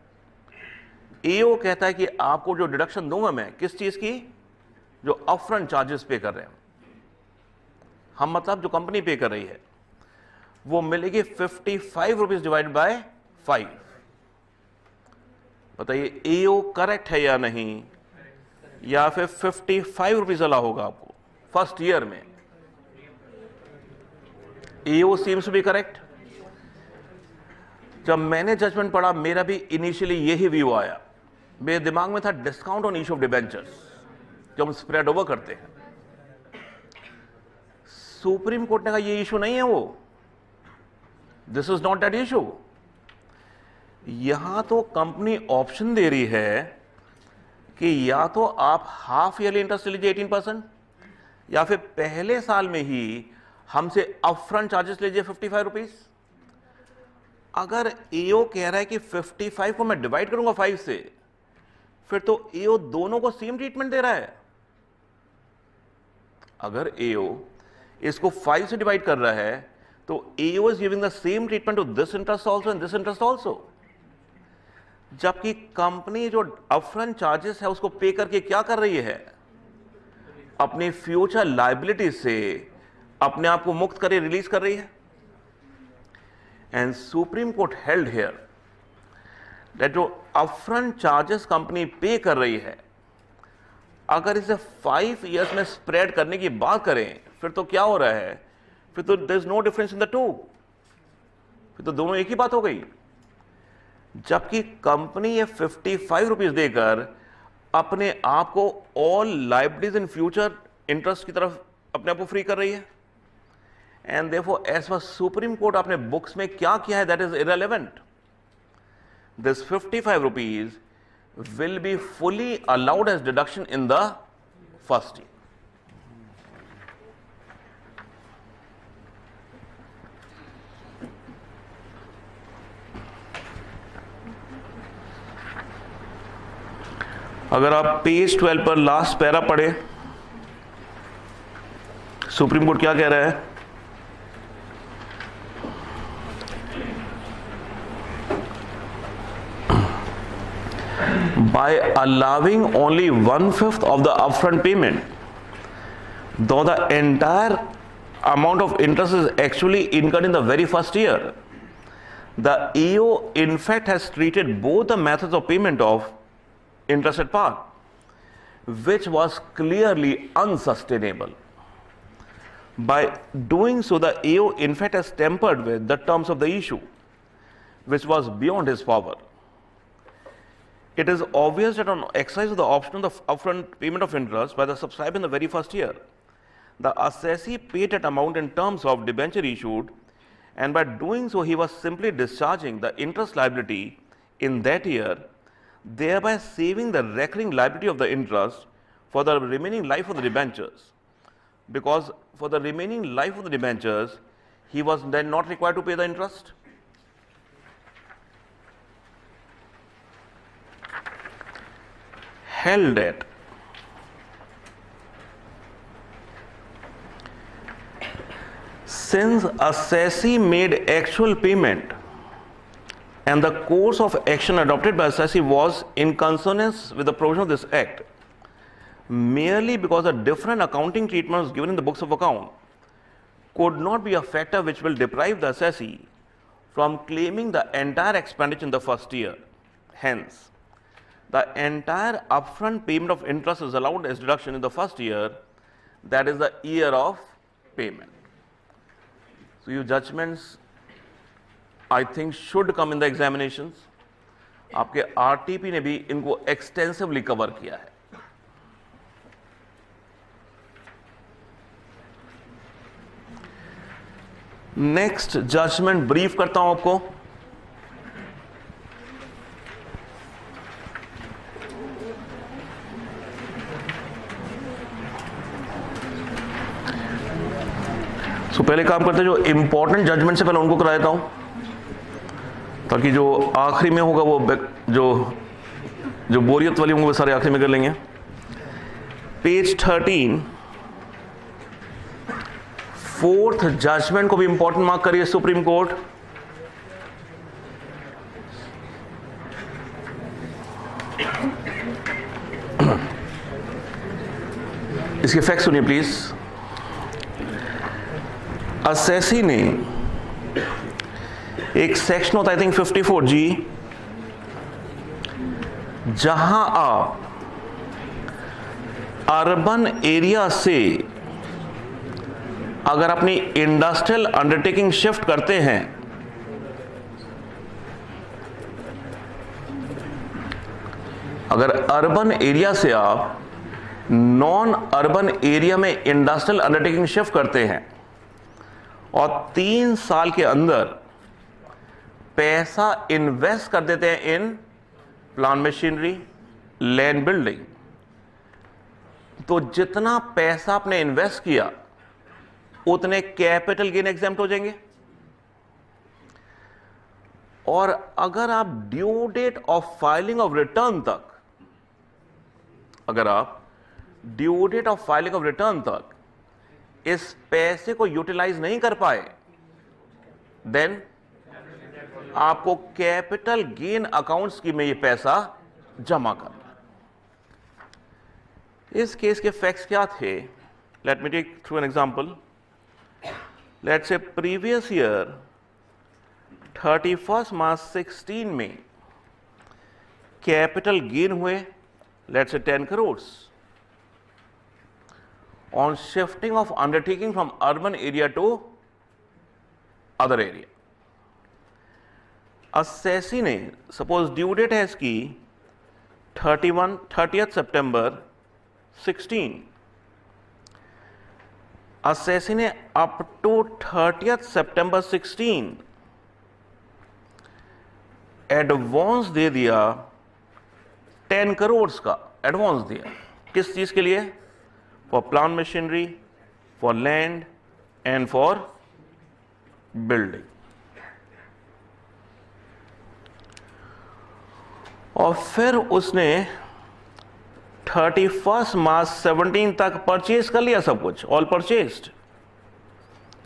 एओ कहता है कि आपको जो डिडक्शन दूंगा मैं, किस चीज की, जो अपफ्रंट चार्जेस पे कर रहे हैं हम, मतलब जो कंपनी पे कर रही है, वो मिलेगी 55 रुपीज डिवाइड बाय 5। बताइए एओ करेक्ट है या नहीं, या फिर 55 रुपीज अला होगा आपको फर्स्ट ईयर में? एओ सीम्स टू बी करेक्ट। जब मैंने जजमेंट पढ़ा, मेरा भी इनिशियली यही व्यू आया, मेरे दिमाग में था discount on issue of debentures जो हम स्प्रेड ओवर करते हैं। सुप्रीम कोर्ट ने कहा ये इशू नहीं है वो, this is not that issue. यहां तो कंपनी ऑप्शन दे रही है कि या तो आप हाफ ईयरली इंटरेस्ट लीजिए 18%, या फिर पहले साल में ही हमसे अपफ्रंट चार्जेस लीजिए 55 रुपीज। अगर एओ कह रहा है कि 55 को मैं डिवाइड करूंगा 5 से, फिर तो एओ दोनों को सेम ट्रीटमेंट दे रहा है। अगर एओ इसको 5 से डिवाइड कर रहा है, तो AO is giving the same treatment to this interest also and this interest also. जबकि कंपनी जो अपफ्रंट चार्जेस है उसको पे करके क्या कर रही है, अपनी फ्यूचर लायबिलिटी से अपने आप को मुक्त करे रिलीज कर रही है। And supreme Court held here that जो अपफ्रंट चार्जेस कंपनी पे कर रही है, अगर इसे 5 इयर्स में स्प्रेड करने की बात करें, फिर तो क्या हो रहा है, फिर तो there is no difference in the two, फिर तो दोनों एक ही बात हो गई। जबकि कंपनी ये 55 रुपीज देकर अपने आप को all liabilities in future interest की तरफ अपने आप को फ्री कर रही है। And therefore as per supreme court आपने बुक्स में क्या किया है, that is irrelevant. This 55 rupees will be fully allowed as deduction in the first year. अगर आप पेज 12 पर लास्ट पैरा पढ़े, सुप्रीम कोर्ट क्या कह रहा है, by allowing only 1/5 of the upfront payment, though the entire amount of interest is actually incurred in the very first year, the EO in fact has treated both the methods of payment of interest at par, which was clearly unsustainable. By doing so, the EO in fact has tampered with the terms of the issue, which was beyond his power. It is obvious that on exercise of the option of the upfront payment of interest by the subscriber in the very first year, the assessee paid that amount in terms of debenture issued, and by doing so he was simply discharging the interest liability in that year, thereby saving the recurring liability of the interest for the remaining life of the debentures, because for the remaining life of the debentures he was then not required to pay the interest. Held at since assessee made actual payment and the course of action adopted by assessee was in consonance with the provision of this act, merely because a different accounting treatment was given in the books of account, could not be a factor which will deprive the assessee from claiming the entire expenditure in the first year. Hence, the entire upfront payment of interest is allowed as deduction in the first year, that is the year of payment. So your judgments I think should come in the examinations. आपके RTP ने भी इनको extensively cover किया है। नेक्स्ट जजमेंट ब्रीफ करता हूं आपको। पहले काम करते हैं, जो इंपॉर्टेंट जजमेंट से पहले उनको करा देता हूं बाकी जो आखिरी में होगा वो जो बोरियत वाली होंगे वो सारे आखिरी में कर लेंगे। पेज 13, फोर्थ जजमेंट को भी इंपॉर्टेंट मार्क करिए, सुप्रीम कोर्ट। इसके फैक्ट सुनिए प्लीज। असेसी ने एक सेक्शन होता है आई थिंक 54G, जहां आप अर्बन एरिया से अगर अपनी इंडस्ट्रियल अंडरटेकिंग शिफ्ट करते हैं, अगर अर्बन एरिया से आप नॉन अर्बन एरिया में इंडस्ट्रियल अंडरटेकिंग शिफ्ट करते हैं और 3 साल के अंदर पैसा इन्वेस्ट कर देते हैं in plant machinery, land, building, तो जितना पैसा आपने इन्वेस्ट किया उतने कैपिटल गेन एग्जेम्प्ट हो जाएंगे। और अगर आप due date of filing of return तक, अगर आप due date of filing of return तक इस पैसे को यूटिलाइज नहीं कर पाए, देन आपको कैपिटल गेन अकाउंट स्कीम में ये पैसा जमा करना। इस केस के फैक्ट्स क्या थे? Let me take through an example. Let's say previous year 31 March 16 में कैपिटल गेन हुए, let's say 10 crore on shifting of undertaking from urban area to other area. Assessee ने सपोज ड्यू डेट है इसकी 30th सितंबर 16, असेसी ने अप टू 30th सितंबर 16 एडवांस दे दिया, 10 करोड़ का एडवांस दिया। किस चीज के लिए? For plant machinery, for land and for building. और फिर उसने 31 मार्च 17 तक परचेज कर लिया सब कुछ, ऑल परचेज्ड,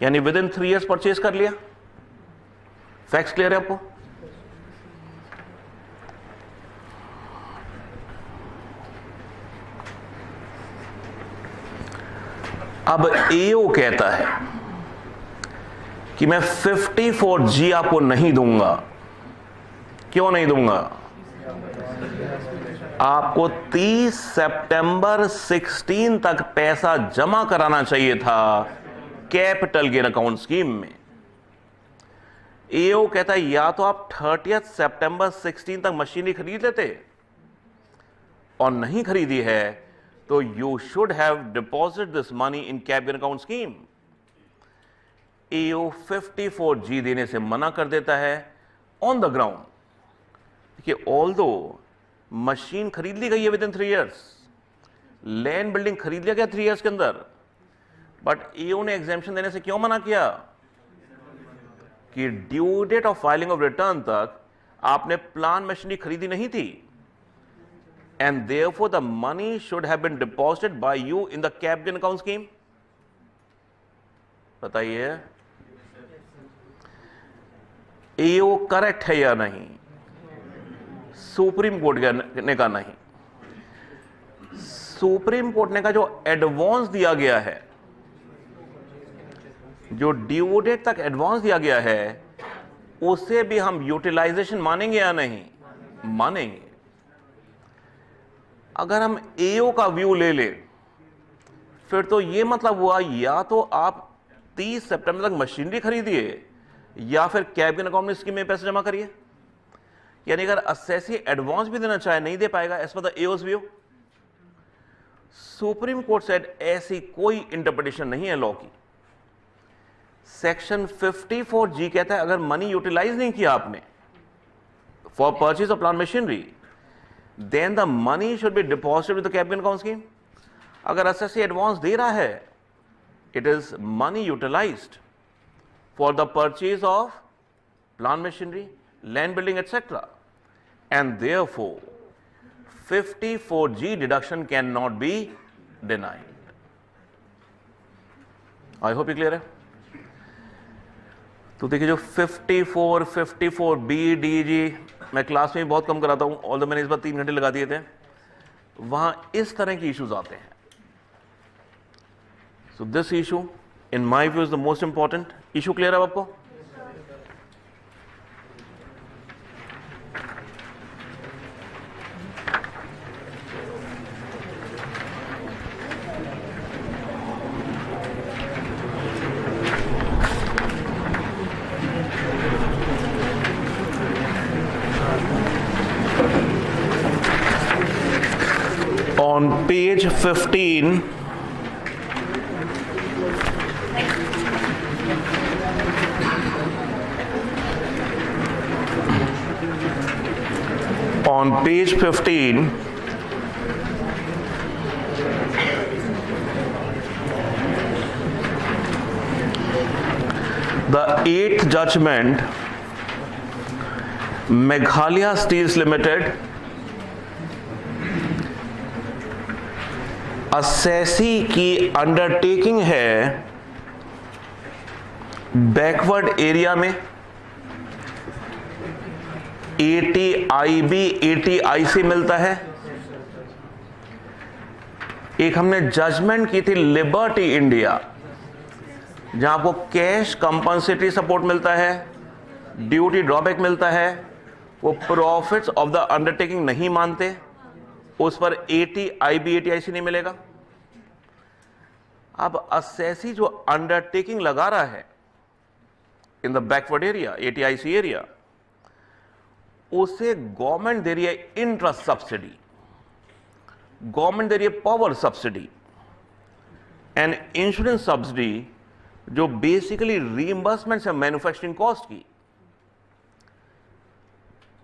यानी विद इन 3 इयर्स परचेज कर लिया। फैक्ट्स क्लियर है आपको? अब एओ कहता है कि मैं 54G आपको नहीं दूंगा। क्यों नहीं दूंगा? आपको 30 सितंबर 16 तक पैसा जमा कराना चाहिए था कैपिटल गेन अकाउंट स्कीम में। एओ कहता है या तो आप 30 सितंबर 16 तक मशीनरी खरीद लेते, और नहीं खरीदी है तो you should have deposit this money in capital gain account scheme. AO 54G देने से मना कर देता है ऑन द ग्राउंड कि ऑल्दो मशीन खरीद ली गई है with in 3 years, land building खरीद लिया गया 3 इयर्स के अंदर, बट एओ ने एग्जेम्पशन देने से क्यों मना किया? कि due date of filing of return तक आपने प्लांट मशीनरी खरीदी नहीं थी, and therefore the money should have been deposited by you in the capital gain account scheme. बताइए एओ करेक्ट है या नहीं? सुप्रीम कोर्ट ने कहा नहीं। सुप्रीम कोर्ट ने कहा जो एडवांस दिया गया है, जो ड्यू डेट तक एडवांस दिया गया है, उसे भी हम यूटिलाइजेशन मानेंगे या नहीं? मानेंगे। अगर हम एओ का व्यू ले ले, फिर तो यह मतलब हुआ या तो आप 30 सितंबर तक मशीनरी खरीदिए या फिर कैपिटल अकाउंट स्कीम में पैसे जमा करिए। यानी अगर असेसी एडवांस भी देना चाहे नहीं दे पाएगा as per the AO's view. Supreme court said ऐसी कोई इंटरप्रिटेशन नहीं है लॉ की। सेक्शन 54G कहता है अगर मनी यूटिलाइज नहीं किया आपने for purchase of plant machinery, then the money should be deposited with the capital account scheme. अगर असेसी एडवांस दे रहा है, it is money utilised for the purchase of plant machinery, land building, etc. And therefore 54G deduction cannot be denied. I hope ये clear है. तो देखिए जो 54, 54B, DG मैं क्लास में भी बहुत कम कराता हूं, ऑल द मैंने इस बार 3 घंटे लगा दिए थे, वहां इस तरह के इश्यूज आते हैं. So this issue in my view is the most important issue. Clear है आपको? On page 15, on page 15, the 8th judgment, Meghalaya Steels Limited, assessee की अंडरटेकिंग है बैकवर्ड एरिया में. 80IB 80IC मिलता है. एक हमने जजमेंट की थी लिबर्टी इंडिया, जहां आपको कैश कंपनसेटरी सपोर्ट मिलता है, ड्यूटी ड्रॉबैक मिलता है. वो प्रॉफिट्स ऑफ द अंडरटेकिंग नहीं मानते, उस पर 80IB 80IC नहीं मिलेगा. अब असेसी जो अंडरटेकिंग लगा रहा है in the backward area 80IC area, उसे गवर्नमेंट दे रही है इंटरेस्ट सब्सिडी, गवर्नमेंट दे रही है power subsidy and insurance subsidy, जो बेसिकली रीइंबर्समेंट है मैन्युफैक्चरिंग कॉस्ट की.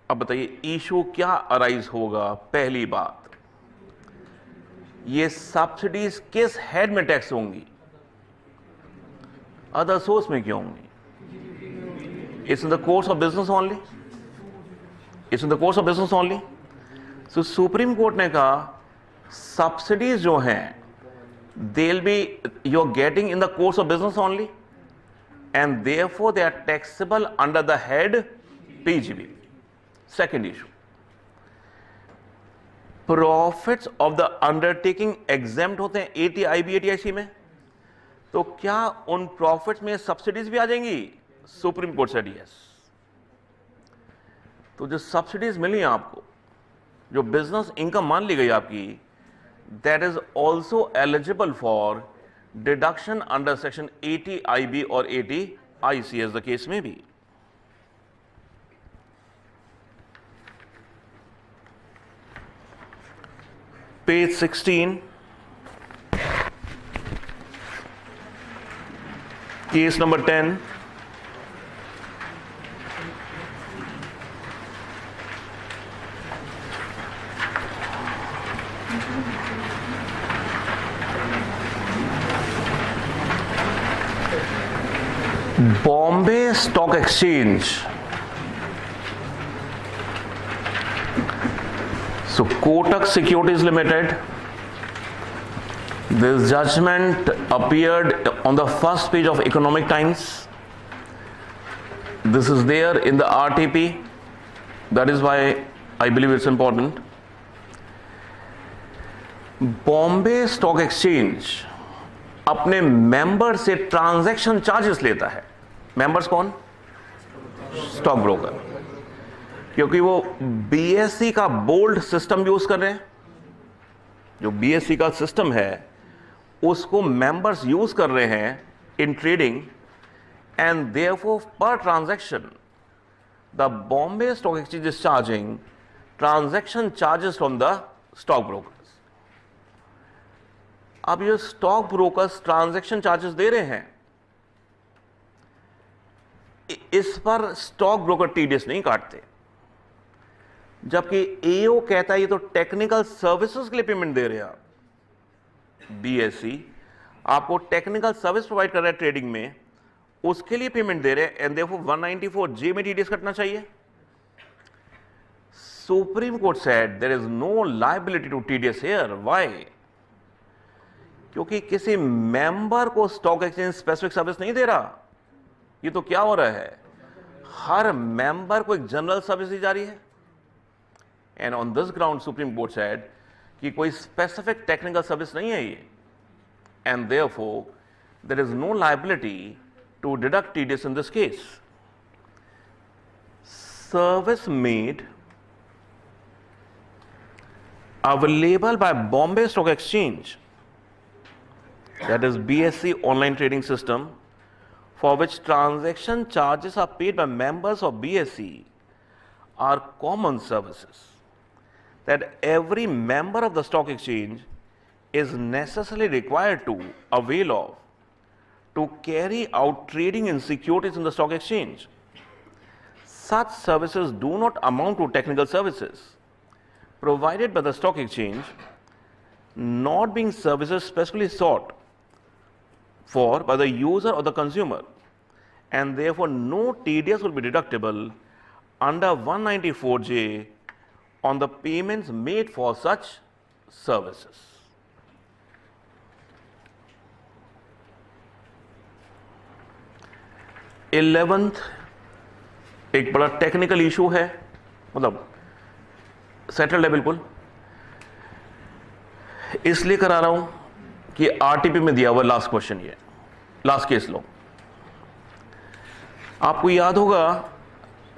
अब बताइए इशू क्या अराइज होगा? पहली बात, ये सब्सिडीज किस हेड में टैक्स होंगी? अदर सोर्स में क्यों होंगी? It's in the course of business only. It's in the course of business only. So Supreme Court ने कहा सब्सिडीज जो हैं they will be you are getting in the course of business only and therefore they are taxable under the head PGB. Second issue, profits of the undertaking exempt होते हैं 80IB 80IC में, तो क्या उन प्रॉफिट्स में सब्सिडीज भी आ जाएंगी? Supreme court said yes. तो जो सब्सिडीज मिली आपको, जो बिजनेस इनकम मान ली गई आपकी, that is also eligible for deduction under section 80IB और 80IC एज द केस में भी. Page 16, case number 10. Bombay Stock Exchange. So Kotak Securities Limited, this judgment appeared on the first page of Economic Times. This is there in the RTP. That is why I believe it's important. Bombay Stock Exchange अपने मेंबर से ट्रांजैक्शन चार्जेस लेता है. मेंबर्स कौन? Stock broker. क्योंकि वो BSE का बोल्ड सिस्टम यूज कर रहे हैं. जो BSE का सिस्टम है उसको मेंबर्स यूज कर रहे हैं इन ट्रेडिंग, एंड देयरफॉर पर transaction the Bombay stock exchange is charging transaction charges from the stock brokers. अब ये स्टॉक ब्रोकर्स ट्रांजैक्शन चार्जेस दे रहे हैं, इस पर स्टॉक ब्रोकर TDS नहीं काटते, जबकि AO कहता है ये तो टेक्निकल सर्विसेज के लिए पेमेंट दे रहे हैं आप. BSE आपको टेक्निकल सर्विस प्रोवाइड कर रहा है ट्रेडिंग में, उसके लिए पेमेंट दे रहे हैं, एंड देयरफॉर 194J में TDS कटना चाहिए. Supreme Court said there is no liability to TDS here. Why? क्योंकि किसी मेंबर को स्टॉक एक्सचेंज स्पेसिफिक सर्विस नहीं दे रहा। ये तो क्या हो रहा है, हर मेंबर को एक जनरल सर्विस दी जा रही है। And on this ground Supreme court said कि कोई स्पेसिफिक टेक्निकल सर्विस नहीं है ये, and therefore there is no liability to deduct TDS in this case. Service made available by Bombay Stock Exchange, that is BSE online trading system, for which transaction charges are paid by members of BSE, are common services that every member of the stock exchange is necessarily required to avail of to carry out trading in securities in the stock exchange. Such services do not amount to technical services provided by the stock exchange, not being services specifically sought for by the user or the consumer, and therefore no TDS will be deductible under 194J on the payments made for such services. Eleventh एक बड़ा टेक्निकल इशू है, मतलब सेटल्ड है बिल्कुल, इसलिए करा रहा हूं कि आरटीपी में दिया हुआ लास्ट क्वेश्चन, ये लास्ट केस लो। आपको याद होगा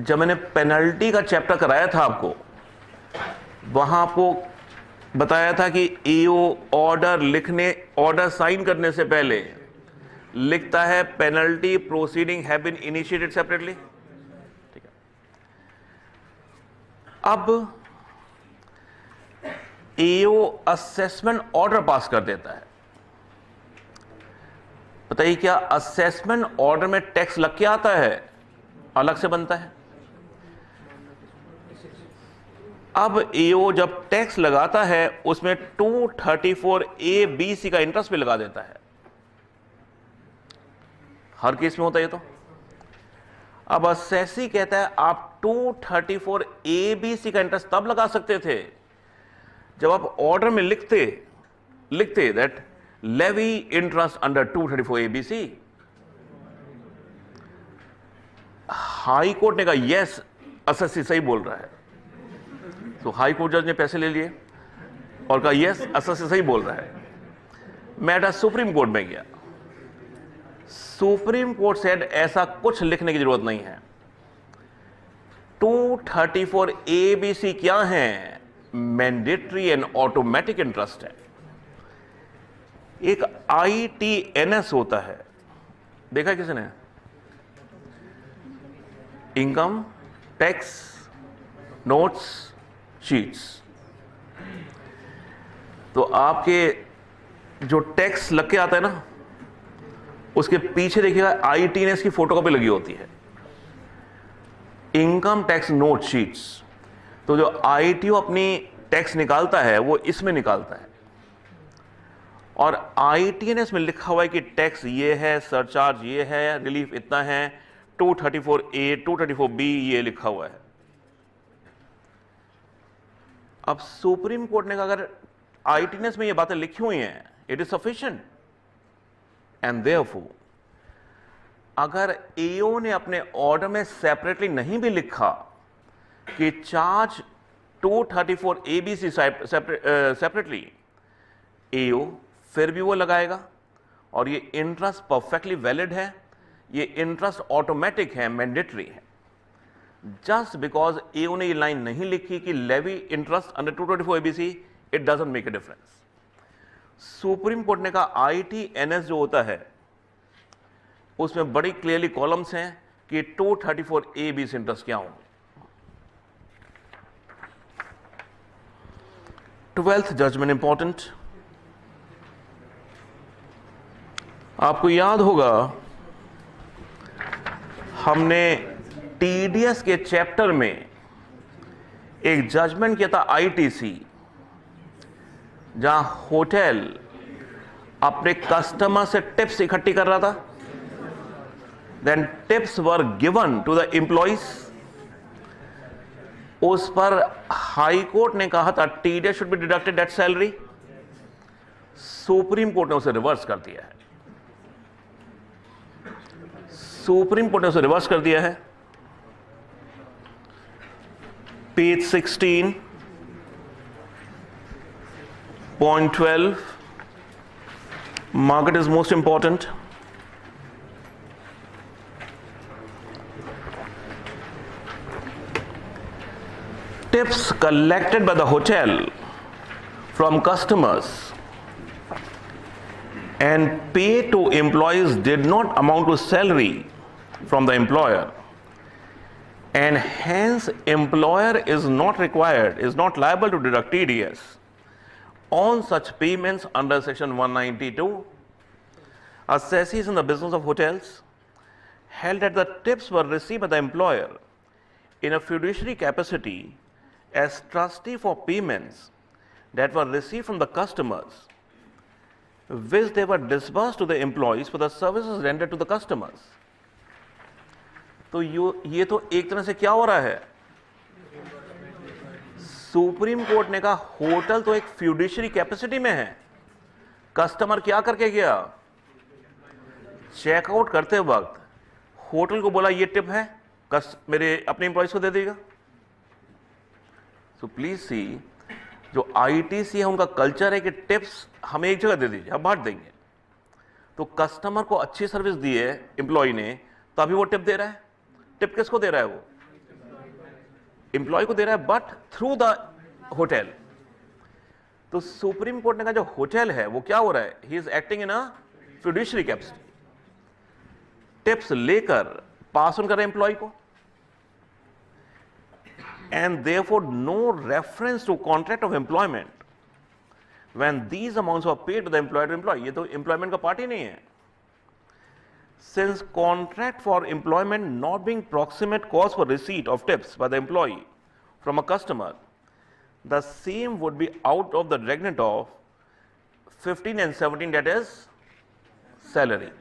जब मैंने पेनल्टी का चैप्टर कराया था आपको, वहां आपको बताया था कि ईओ ऑर्डर साइन करने से पहले लिखता है penalty proceeding have been initiated separately. ठीक है, अब ईओ असेसमेंट ऑर्डर पास कर देता है। बताइए क्या असेसमेंट ऑर्डर में टैक्स लग के आता है, अलग से बनता है? अब ईओ जब टैक्स लगाता है उसमें 234A-B-C का इंटरेस्ट भी लगा देता है। हर केस में होता है ये तो। अब असेसी कहता है आप 234A-B-C का इंटरेस्ट तब लगा सकते थे जब आप ऑर्डर में लिखते that levy interest under 234A-B-C। High court ने कहा यस असेसी सही बोल रहा है, तो हाई कोर्ट जज ने पैसे ले लिए और कहा यस असेसी सही बोल रहा है। मैटर सुप्रीम कोर्ट में गया, सुप्रीम कोर्ट सेड ऐसा कुछ लिखने की जरूरत नहीं है। 234A-B-C क्या है? मैंडेटरी एंड ऑटोमेटिक इंटरेस्ट है। एक ITNS होता है, देखा किसी ने? Income tax notes sheets. तो आपके जो टैक्स लग के आता है ना, उसके पीछे देखिएगा ITNS की फोटोकॉपी लगी होती है, इनकम टैक्स नोट शीट्स। तो जो ITO अपनी टैक्स निकालता है वो इसमें निकालता है, और ITNS में लिखा हुआ है कि टैक्स ये है, सरचार्ज ये है, रिलीफ इतना है, 234A 234B ये लिखा हुआ है। अब सुप्रीम कोर्ट ने कहा अगर ITNS में ये बातें लिखी हुई हैं it is sufficient, and therefore अगर एओ ने अपने ऑर्डर में सेपरेटली नहीं भी लिखा कि चार्ज 234A-B-C सेपरेटली, एओ फिर भी वो लगाएगा, और ये इंटरेस्ट परफेक्टली वैलिड है, ये इंटरेस्ट ऑटोमेटिक है, मैंडेटरी है। जस्ट बिकॉज एओ ने ये लाइन नहीं लिखी कि levy interest under 234A-B-C, it doesn't make a difference. Supreme Court ने कहा ITNS जो होता है उसमें बड़ी क्लियरली कॉलम्स हैं कि 234A-B-C इंटरेस्ट क्या होंगे। 12th जजमेंट इंपॉर्टेंट, आपको याद होगा हमने TDS के चैप्टर में एक जजमेंट किया था ITC, जहां होटल अपने कस्टमर से टिप्स इकट्ठी कर रहा था, then tips were given to the employees, उस पर हाई कोर्ट ने कहा था TDS should be deducted at salary, Supreme Court ने उसे रिवर्स कर दिया है। सुप्रीम कोर्ट ने उसे रिवर्स कर दिया है। Page 16.12, market is most important. Tips collected by the hotel from customers and paid to employees did not amount to salary from the employer, and hence employer is not liable to deduct TDS on such payments under section 192. Assessees in the business of hotels held that the tips were received by the employer in a fiduciary capacity as trustee for payments that were received from the customers, which they were disbursed to the employees for the services rendered to the customers. तो ये तो एक तरह से क्या हो रहा है, सुप्रीम कोर्ट ने कहा होटल तो एक फ्यूडिशरी कैपेसिटी में है, कस्टमर क्या करके गया, चेकआउट करते वक्त होटल को बोला ये टिप है, मेरे अपने एम्प्लॉयज को दे देगा। सो प्लीज सी, जो आईटीसी है उनका कल्चर है कि टिप्स हमें एक जगह दे दीजिए, हम बांट देंगे। तो कस्टमर को अच्छी सर्विस दी है एम्प्लॉय ने, तभी वो टिप दे रहा है। टिप किसको दे रहा है, वो एम्प्लॉय को दे रहा है, बट थ्रू द होटल। तो सुप्रीम कोर्ट ने कहा जो होटल है वो क्या हो रहा है, he is acting in a fiduciary capacity, tips लेकर पास ऑन कर रहे एम्प्लॉय को, and therefore no reference to contract of employment when these amounts were paid to the employer to employee. ये तो employment का पार्ट ही नहीं है। Since contract for employment not being proximate cause for receipt of tips by the employee from a customer, the same would be out of the regnant of 15 and 17, that is salary.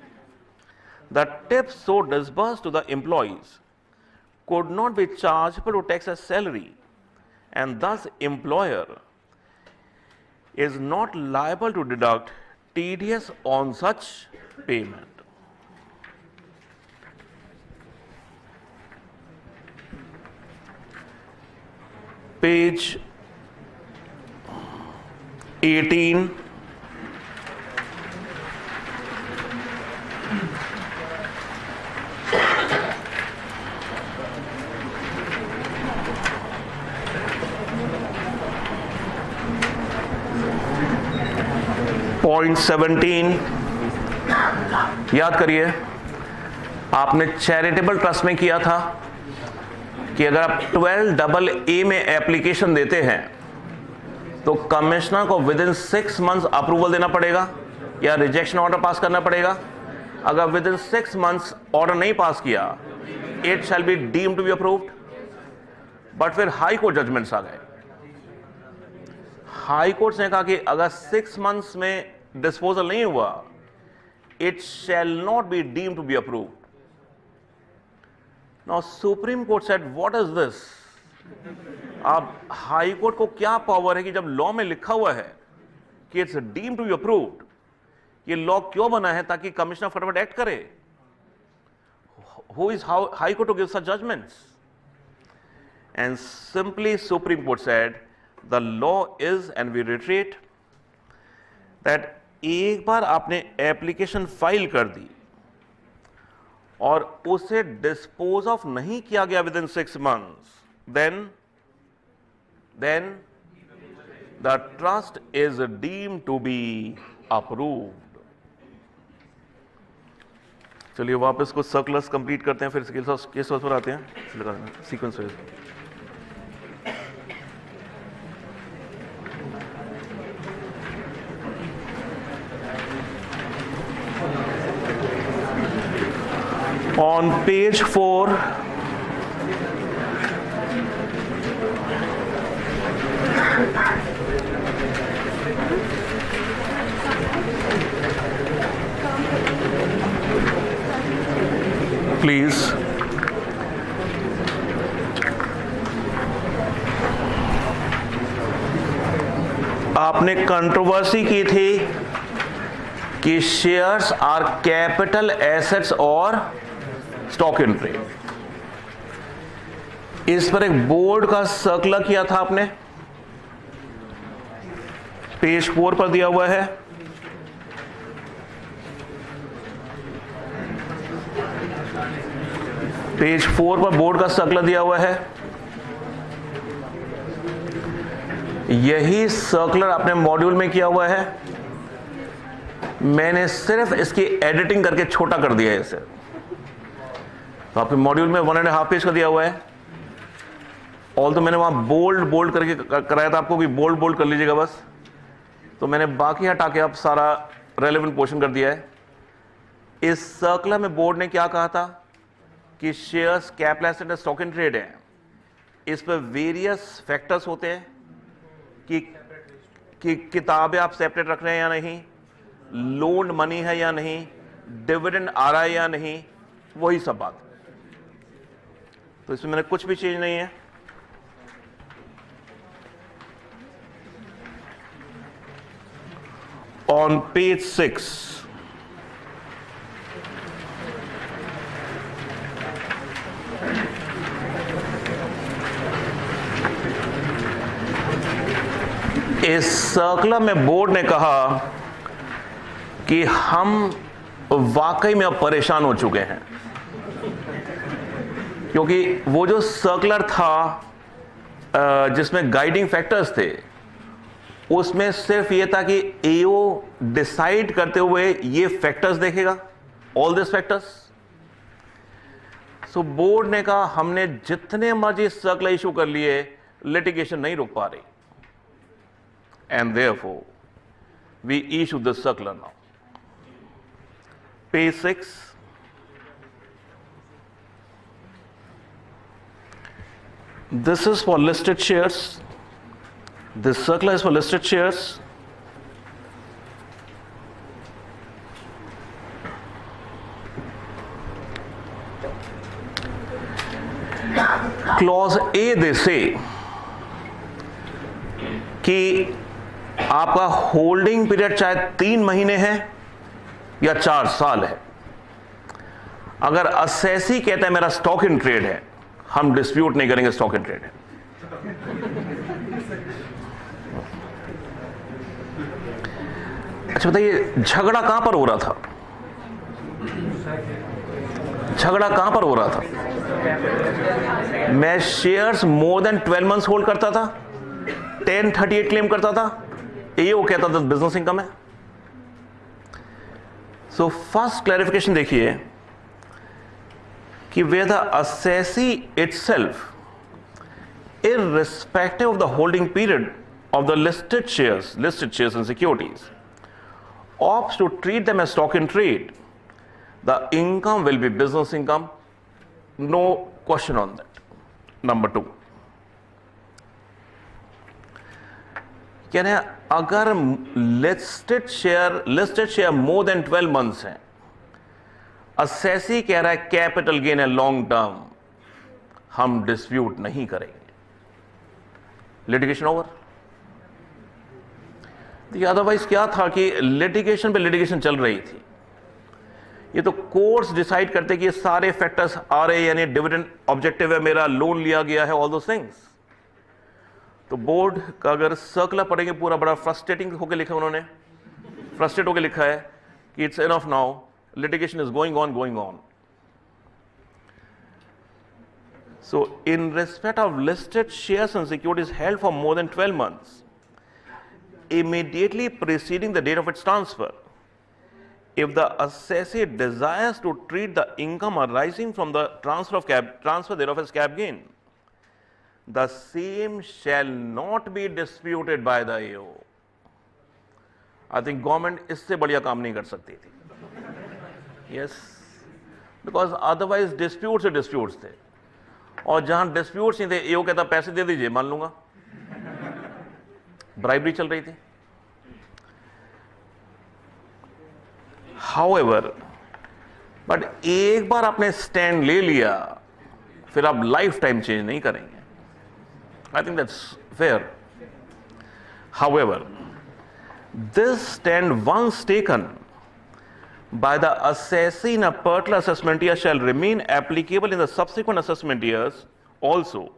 The tips so disbursed to the employees could not be chargeable to tax as salary, and thus employer is not liable to deduct TDS on such payment. Page 18. Point 17, याद करिए, आपने चैरिटेबल ट्रस्ट में किया था कि अगर आप 12AA में एप्लीकेशन देते हैं तो कमिश्नर को विद इन 6 मंथ्स अप्रूवल देना पड़ेगा या रिजेक्शन ऑर्डर पास करना पड़ेगा। अगर विद इन 6 मंथ्स ऑर्डर नहीं पास किया, it shall be deemed to be approved. But फिर हाई कोर्ट जजमेंट्स आ गए, हाई कोर्ट ने कहा कि अगर 6 मंथ्स में डिस्पोजल नहीं हुआ, it shall not be deemed to be approved. Now Supreme court said what is this. अब हाई कोर्ट को क्या पावर है कि जब लॉ में लिखा हुआ है कि it's deemed to be approved, ये लॉ क्यों बना है, ताकि कमिश्नर फटाफट एक्ट करे। Who is High Court to give such judgments? And simply Supreme court said the law is, and we retreat that एक बार आपने एप्लीकेशन फाइल कर दी और उसे डिस्पोज ऑफ नहीं किया गया within 6 months, then the trust is deemed to be approved. चलिए वापस कुछ सर्कुलर्स कंप्लीट करते हैं, फिर केस पर आते हैं, sequence wise. On page 4, please. आपने कंट्रोवर्सी की थी कि शेयर्स आर कैपिटल एसेट्स और स्टॉक इन ट्रेड। इस पर एक बोर्ड का सर्कुलर किया था आपने, पेज 4 पर दिया हुआ है। पेज 4 पर बोर्ड का सर्कुलर दिया हुआ है। यही सर्कुलर आपने मॉड्यूल में किया हुआ है। मैंने सिर्फ इसकी एडिटिंग करके छोटा कर दिया है इसे। तो आपके मॉड्यूल में 1.5 पेज का दिया हुआ है। ऑल तो मैंने वहां बोल्ड करके कराया था आपको कि बोल्ड कर लीजिएगा बस। तो मैंने बाकी हटा के अब सारा रेलेवेंट पोर्शन कर दिया है। इस सर्कुलर में बोर्ड ने क्या कहा था कि shares capital asset stock in trade है। इस पर वेरियस फैक्टर्स होते हैं कि किताबें आप सेपरेट रख रहे हैं या नहीं, लोन मनी है या नहीं, डिविडेंड आ रहा है या नहीं, वही सब बात। तो इसमें मैंने कुछ भी चीज नहीं है। ऑन पेज 6 इस सर्कुलर में बोर्ड ने कहा कि हम वाकई में अब परेशान हो चुके हैं, क्योंकि वो जो सर्कुलर था जिसमें गाइडिंग फैक्टर्स थे, उसमें सिर्फ ये था कि एओ डिसाइड करते हुए ये फैक्टर्स देखेगा, all this factors. So board ने कहा हमने जितने मर्जी सर्कुलर इशू कर लिए, लिटिगेशन नहीं रोक पा रही, and therefore we issue this circular now. Page 6. This is for listed shares. This circular is for listed shares. Clause A they say कि आपका होल्डिंग पीरियड चाहे 3 महीने है या 4 साल है। अगर असेसी कहता है मेरा स्टॉक इन ट्रेड है, हम डिस्प्यूट नहीं करेंगे स्टॉक इन ट्रेड है। अच्छा बताइए, झगड़ा कहां पर हो रहा था? झगड़ा कहां पर हो रहा था? मैं shares more than 12 months hold करता था, 1038 क्लेम करता था, ये वो कहता था बिजनेस इनकम है। सो फर्स्ट क्लैरिफिकेशन देखिए कि where the assessee itself, irrespective of the holding period of the listed shares and securities, opts to treat them as stock in trade, the income will be business income, no question on that. Number 2, कह रहे हैं अगर listed share more than 12 months है, असेसी कह रहा है कैपिटल गेन है लॉन्ग टर्म, हम डिस्प्यूट नहीं करेंगे, लिटिगेशन ओवर। अदरवाइज क्या था कि लिटिगेशन पे लिटिगेशन चल रही थी। ये तो कोर्ट्स डिसाइड करते कि ये सारे फैक्टर्स आ रहे, यानी डिविडेंड ऑब्जेक्टिव है मेरा, लोन लिया गया है, ऑल दोस थिंग्स। तो बोर्ड का अगर सर्कुलर पढ़ेंगे पूरा बड़ा फ्रस्ट्रेटिंग होकर लिखा उन्होंने, फ्रस्ट्रेट होकर लिखा है कि it's enough now, litigation is going on. So in respect of listed shares and securities held for more than 12 months, immediately preceding the date of its transfer, if the assessee desires to treat the income arising from the transfer thereof as cap gain, the same shall not be disputed by the AO. I think government इससे बढ़िया काम नहीं कर सकती थी। Yes, because otherwise disputes थे, और जहां disputes नहीं थे, एओ कहता पैसे दे दीजिए मान लूंगा, ब्राइबरी चल रही थी। However, बट एक बार आपने स्टैंड ले लिया, फिर आप लाइफ टाइम चेंज नहीं करेंगे। I think that's fair. However, This stand once taken by the assessee in a particular assessment year shall remain applicable in the subsequent assessment years also,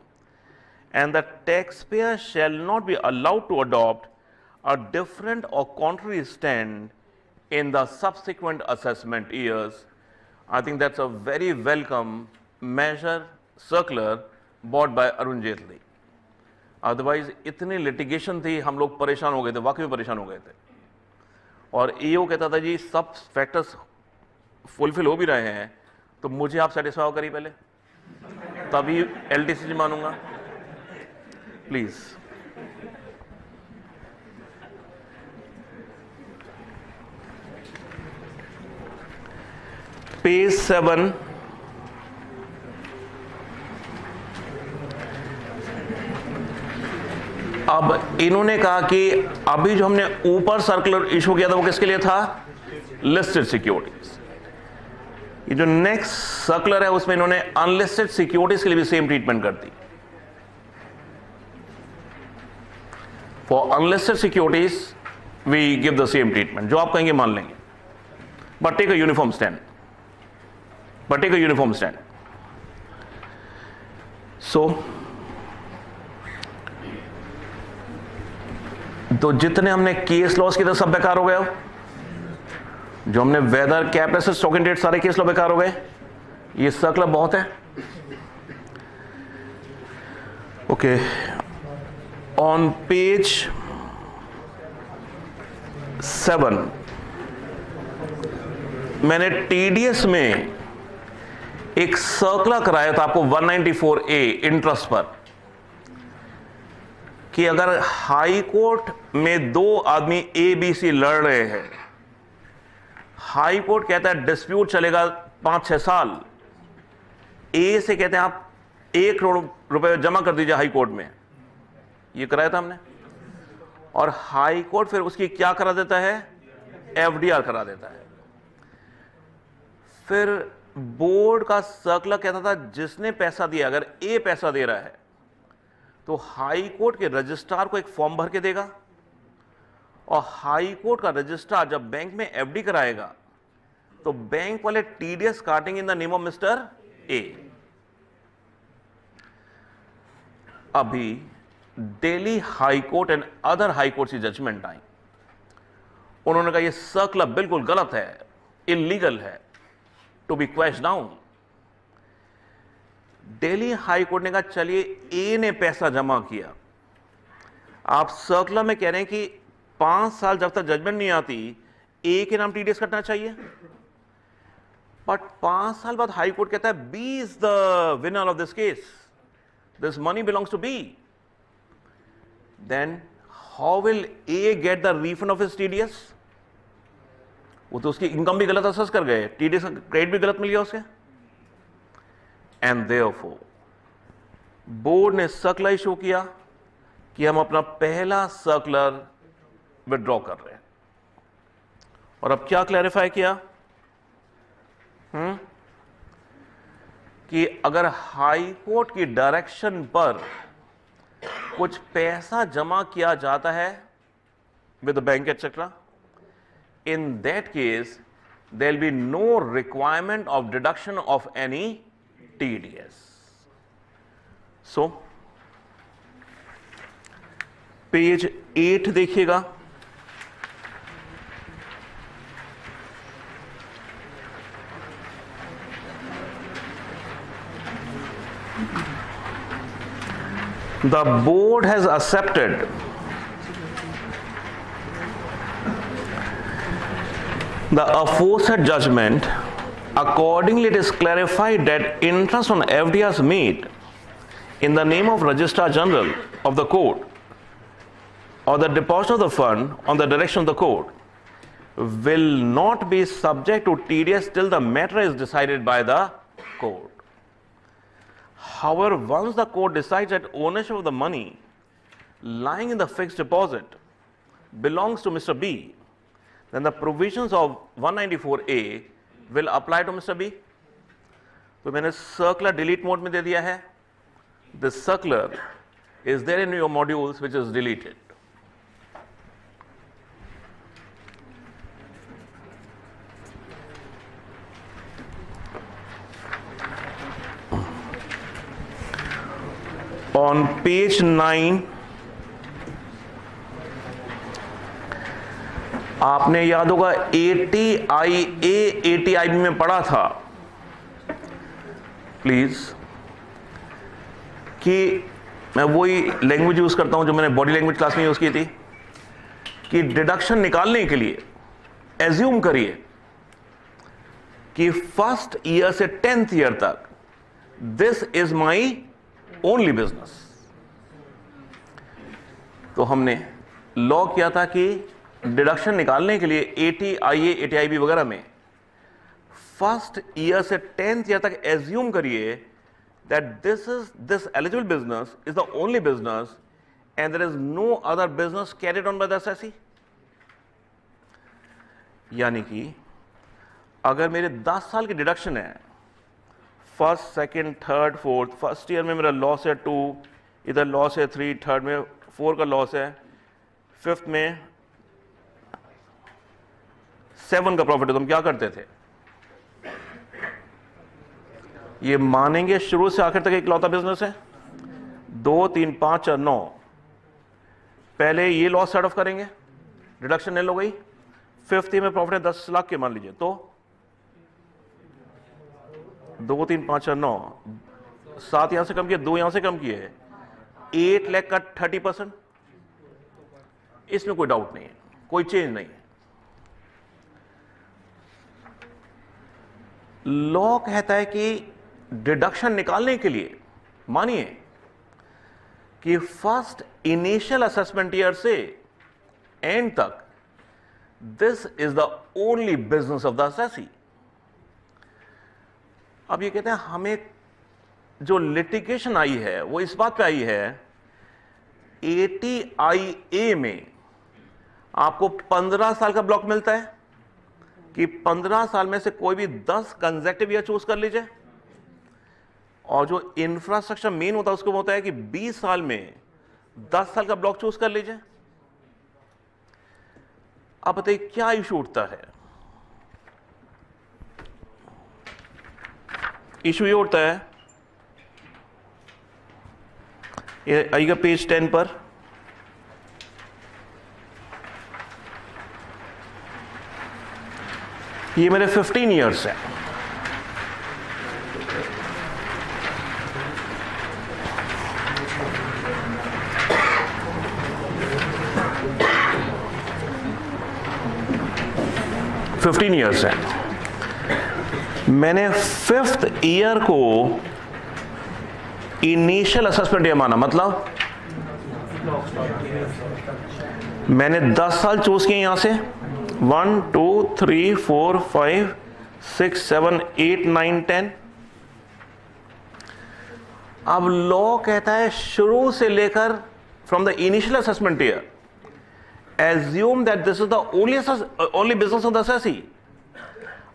and the taxpayer shall not be allowed to adopt a different or contrary stand in the subsequent assessment years. I think that's a very welcome measure, circular bought by Arun Jaitley. Otherwise इतनी लिटिगेशन थी, हम लोग परेशान हो गए थे, वाकई में परेशान हो गए थे। और ईओ कहता था जी सब फैक्टर्स फुलफिल हो भी रहे हैं तो मुझे आप सेटिस्फाई हो करिए पहले, तभी एलटीसी मानूंगा। प्लीज पेज 7 अब इन्होंने कहा कि अभी जो हमने ऊपर सर्कुलर इशू किया था वो किसके लिए था? Listed securities. ये जो नेक्स्ट सर्कुलर है उसमें इन्होंने अनलिस्टेड सिक्योरिटीज के लिए भी सेम ट्रीटमेंट कर दी। For unlisted securities we give the same treatment, जो आप कहेंगे मान लेंगे, but take a uniform stand, but take a uniform stand. So तो जितने हमने केस लॉस की तरह सब बेकार हो गया, जो हमने whether cap stock in trade सारे केस लॉ बेकार हो गए। ये सर्कुलर बहुत है। ओके, ऑन पेज 7 मैंने टीडीएस में एक सर्कुलर कराया था आपको 194A इंटरेस्ट पर, कि अगर हाई कोर्ट में दो आदमी ए बी सी लड़ रहे हैं, हाई कोर्ट कहता है डिस्प्यूट चलेगा 5-6 साल, ए से कहते हैं आप 1 करोड़ रुपए जमा कर दीजिए हाई कोर्ट में, ये कराया था हमने, और हाई कोर्ट फिर उसकी क्या करा देता है? एफडीआर करा देता है। फिर बोर्ड का सर्कुलर कहता था जिसने पैसा दिया, अगर ए पैसा दे रहा है तो हाई कोर्ट के रजिस्ट्रार को एक फॉर्म भर के देगा, और हाई कोर्ट का रजिस्ट्रार जब बैंक में एफडी कराएगा तो बैंक वाले टीडीएस काटेंगे in the name of mister A. अभी Delhi high court and other high court की जजमेंट आई, उन्होंने कहा यह सर्कुलर बिल्कुल गलत है, इलीगल है, to be question down. Delhi high court ने कहा चलिए ए ने पैसा जमा किया, आप सर्कुलर में कह रहे हैं कि 5 साल जब तक जजमेंट नहीं आती ए के नाम टीडीएस कटना चाहिए, बट 5 साल बाद हाई कोर्ट कहता है B is the winner of this case, this money belongs to B, then how will A get the refund of his TDS? वो तो उसकी इनकम भी गलत असेस कर गए, टीडीएस का क्रेडिट भी गलत मिल गया उसे। एंड देयरफॉर बोर्ड ने सर्कुलर इशू किया कि हम अपना पहला सर्कुलर विड्रॉ कर रहे हैं, और अब क्या क्लैरिफाई किया कि अगर हाई कोर्ट की डायरेक्शन पर कुछ पैसा जमा किया जाता है with the bank etcetera, in that case there will be no requirement of deduction of any TDS. So page 8 देखिएगा, the board has accepted the aforesaid judgment. Accordingly, it is clarified that interest on FDRs made in the name of Registrar General of the court or the deposit of the fund on the direction of the court will not be subject to TDS till the matter is decided by the court. However, once the court decides that ownership of the money lying in the fixed deposit belongs to Mr. B, then the provisions of 194A will apply to Mr. B. तो मैंने circular delete mode में दे दिया है. This circular is there in your modules which is deleted. Page 9 आपने याद होगा ATIA ATIB में पढ़ा था प्लीज, कि मैं वही लैंग्वेज यूज करता हूं जो मैंने बॉडी लैंग्वेज क्लास में यूज की थी, कि डिडक्शन निकालने के लिए एज्यूम करिए कि फर्स्ट ईयर से 10th ईयर तक this is my only business. तो हमने लॉ किया था कि डिडक्शन निकालने के लिए ATIA ATIB वगैरह में फर्स्ट ईयर से 10th ईयर तक एज्यूम करिए that this eligible business is the only business and there is no other business carried on by the SSC. यानी कि अगर मेरे 10 साल की डिडक्शन है, first second third fourth, first year में मेरा लॉस है 2, इधर लॉस है 3, थर्ड में 4 का लॉस है, फिफ्थ में 7 का प्रॉफिट है, तो हम क्या करते थे? ये मानेंगे शुरू से आखिर तक इकलौता बिजनेस है, 2 3 5 और 9, पहले ये लॉस सेट ऑफ करेंगे, डिडक्शन नहीं हो गई, फिफ्थ ईयर में प्रॉफिट है 10 लाख के मान लीजिए, तो 2 3 5 और 9, 7 यहां से कम किए, 2 यहां से कम किए, 8 लाख का 30%, इसमें कोई डाउट नहीं है, कोई चेंज नहीं है। लॉ कहता है कि डिडक्शन निकालने के लिए मानिए कि फर्स्ट इनिशियल असेसमेंट ईयर से एंड तक this is the only business of the assessee. अब ये कहते हैं हमें जो लिटिगेशन आई है वो इस बात पे आई है, ATIA में आपको 15 साल का ब्लॉक मिलता है कि 15 साल में से कोई भी 10 कंसेक्टिव ईयर चूज कर लीजिए, और जो इंफ्रास्ट्रक्चर मेन होता है उसको होता है कि 20 साल में 10 साल का ब्लॉक चूज कर लीजिए। अब बताइए क्या इशू उठता है? इशू ये उठता है, ये आइएगा पेज 10 पर, ये मेरे 15 ईयर्स है, मैंने 5th ईयर को इनिशियल असेसमेंट ईयर माना, मतलब मैंने 10 साल चूज किए यहां से, 1 2 3 4 5 6 7 8 9 10। अब लॉ कहता है शुरू से लेकर from the initial assessment year assume that this is the only business of the assessee.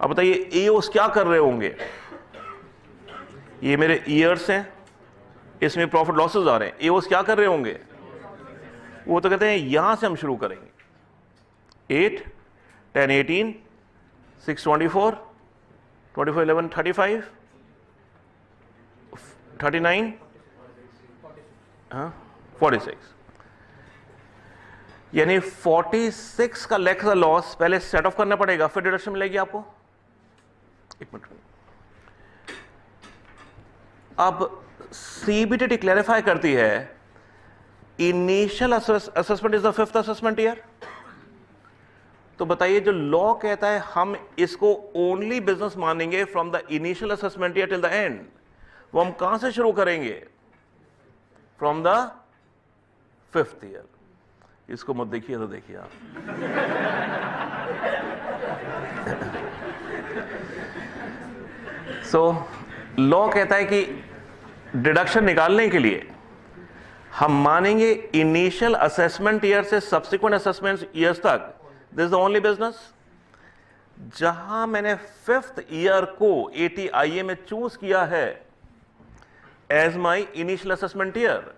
अब बताइए एओस क्या कर रहे होंगे? ये मेरे ईयर्स हैं, इसमें प्रॉफिट लॉसेस आ रहे हैं, एओस क्या कर रहे होंगे? वो तो कहते हैं यहां से हम शुरू करेंगे, 8 10 18 6 24 24 11 35 39 46, यानी 46 का लेख का लॉस पहले सेट ऑफ करना पड़ेगा, फिर डिडक्शन मिलेगी आपको। एक मिनट, अब सीबीटीटी क्लैरिफाई करती है initial assessment is the 5th assessment year. तो बताइए जो लॉ कहता है हम इसको ओनली बिजनेस मानेंगे from the initial assessment year till the end, वो हम कहां से शुरू करेंगे? From the 5th year. इसको मत देखिए, तो देखिए आप लॉ कहता है कि डिडक्शन निकालने के लिए हम मानेंगे इनिशियल असेसमेंट ईयर से सब्सिक्वेंट असेसमेंट ईयर्स तक this is the only business. जहां मैंने 5th ईयर को ATIA में चूज किया है as my initial assessment year,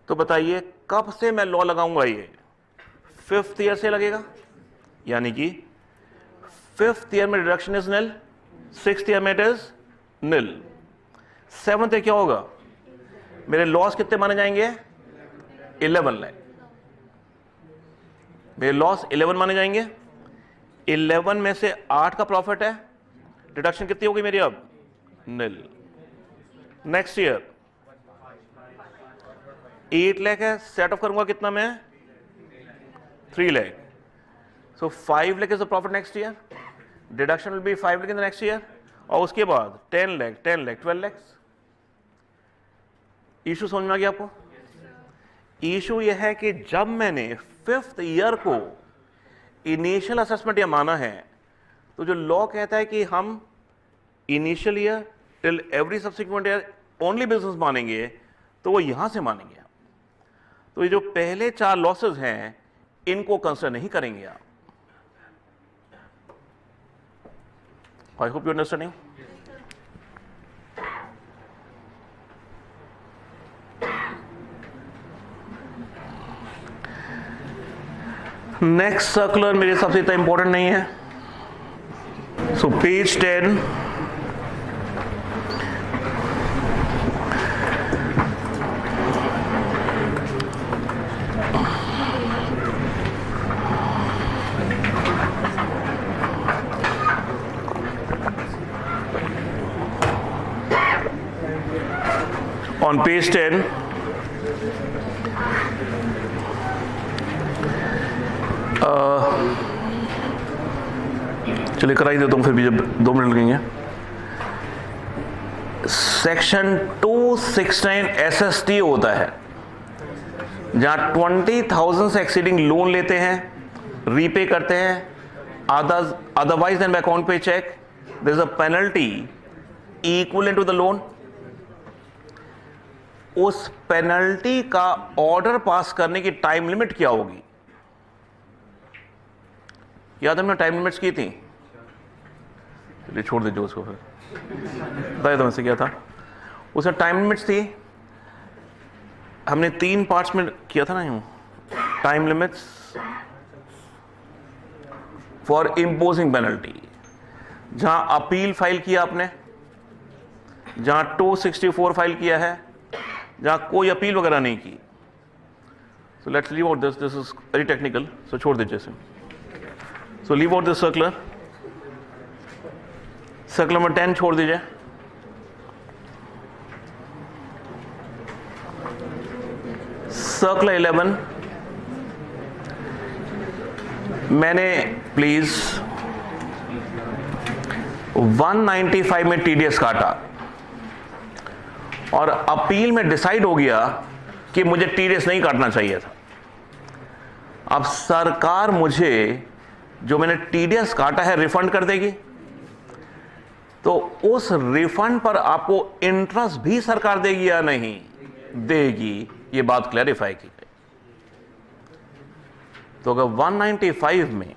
तो बताइए कब से मैं लॉ लगाऊंगा? ये 5th ईयर से लगेगा, यानी कि 5th ईयर में deduction is nil, 6th year में it is nil, 7th year क्या होगा? मेरे लॉस कितने माने जाएंगे? 11 लाख। मेरे लॉस 11 माने जाएंगे। 11 में से 8 का प्रॉफिट है, डिडक्शन कितनी होगी मेरी अब? निल। नेक्स्ट ईयर 8 लाख है, सेट ऑफ करूंगा कितना मैं? 3 लाख। सो 5 lakh is the profit next year, deduction will be 5 lakh in the next year, और उसके बाद 10 लाख, 10 लाख, 12 लाख। इशू समझ में आ गया आपको? इशू यह है कि जब मैंने 5th ईयर को इनिशियल असेसमेंट या माना है, तो जो लॉ कहता है कि हम initial year till every subsequent year only business मानेंगे, तो वो यहां से मानेंगे आप। तो ये जो पहले 4 लॉसेस हैं इनको कंसिडर नहीं करेंगे आप। I hope you understanding. Next circular मेरे हिसाब से इतना इंपॉर्टेंट नहीं है। सो पेज 10, on page 10 चलिए कराई देता हूं फिर भी, जब 2 मिनट लगेंगे। सेक्शन 269 SST होता है, जहां 20,000 से एक्सीडिंग लोन लेते हैं, रीपे करते हैं, otherwise then by account payee cheque, there is a penalty equivalent to the loan. उस पेनल्टी का ऑर्डर पास करने की टाइम लिमिट क्या होगी? याद हमने टाइम लिमिट्स की थी, चलिए छोड़ दीजिए उसको, फिर बताया था वैसे क्या था। उसमें टाइम लिमिट्स थी, हमने 3 पार्ट्स में किया था ना यूं, time limits for imposing penalty, जहां अपील फाइल किया आपने, जहां 264 फाइल किया है, जहां कोई अपील वगैरह नहीं की। So let's leave out this is very technical, so छोड़ दीजिए इसे। So leave out this circular, circular number 10 छोड़ दीजिए। सर्कुलर 11 मैंने प्लीज 195 में टीडीएस काटा और अपील में डिसाइड हो गया कि मुझे टीडीएस नहीं काटना चाहिए था। अब सरकार मुझे जो मैंने टीडीएस काटा है रिफंड कर देगी, तो उस रिफंड पर आपको इंटरेस्ट भी सरकार देगी या नहीं देगी, ये बात क्लैरिफाई की गई। तो अगर 195 में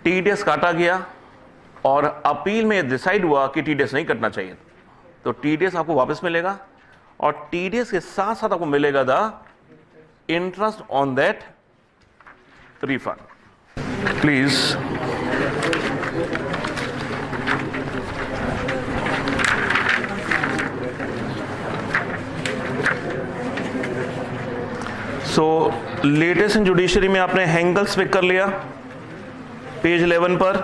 टीडीएस काटा गया और अपील में डिसाइड हुआ कि टीडीएस नहीं कटना चाहिए, तो टीडीएस आपको वापस मिलेगा, और टीडीएस के साथ साथ आपको मिलेगा the interest on that refund. Please so latest in judiciary में आपने हेंगल्स पिक कर लिया पेज 11 पर।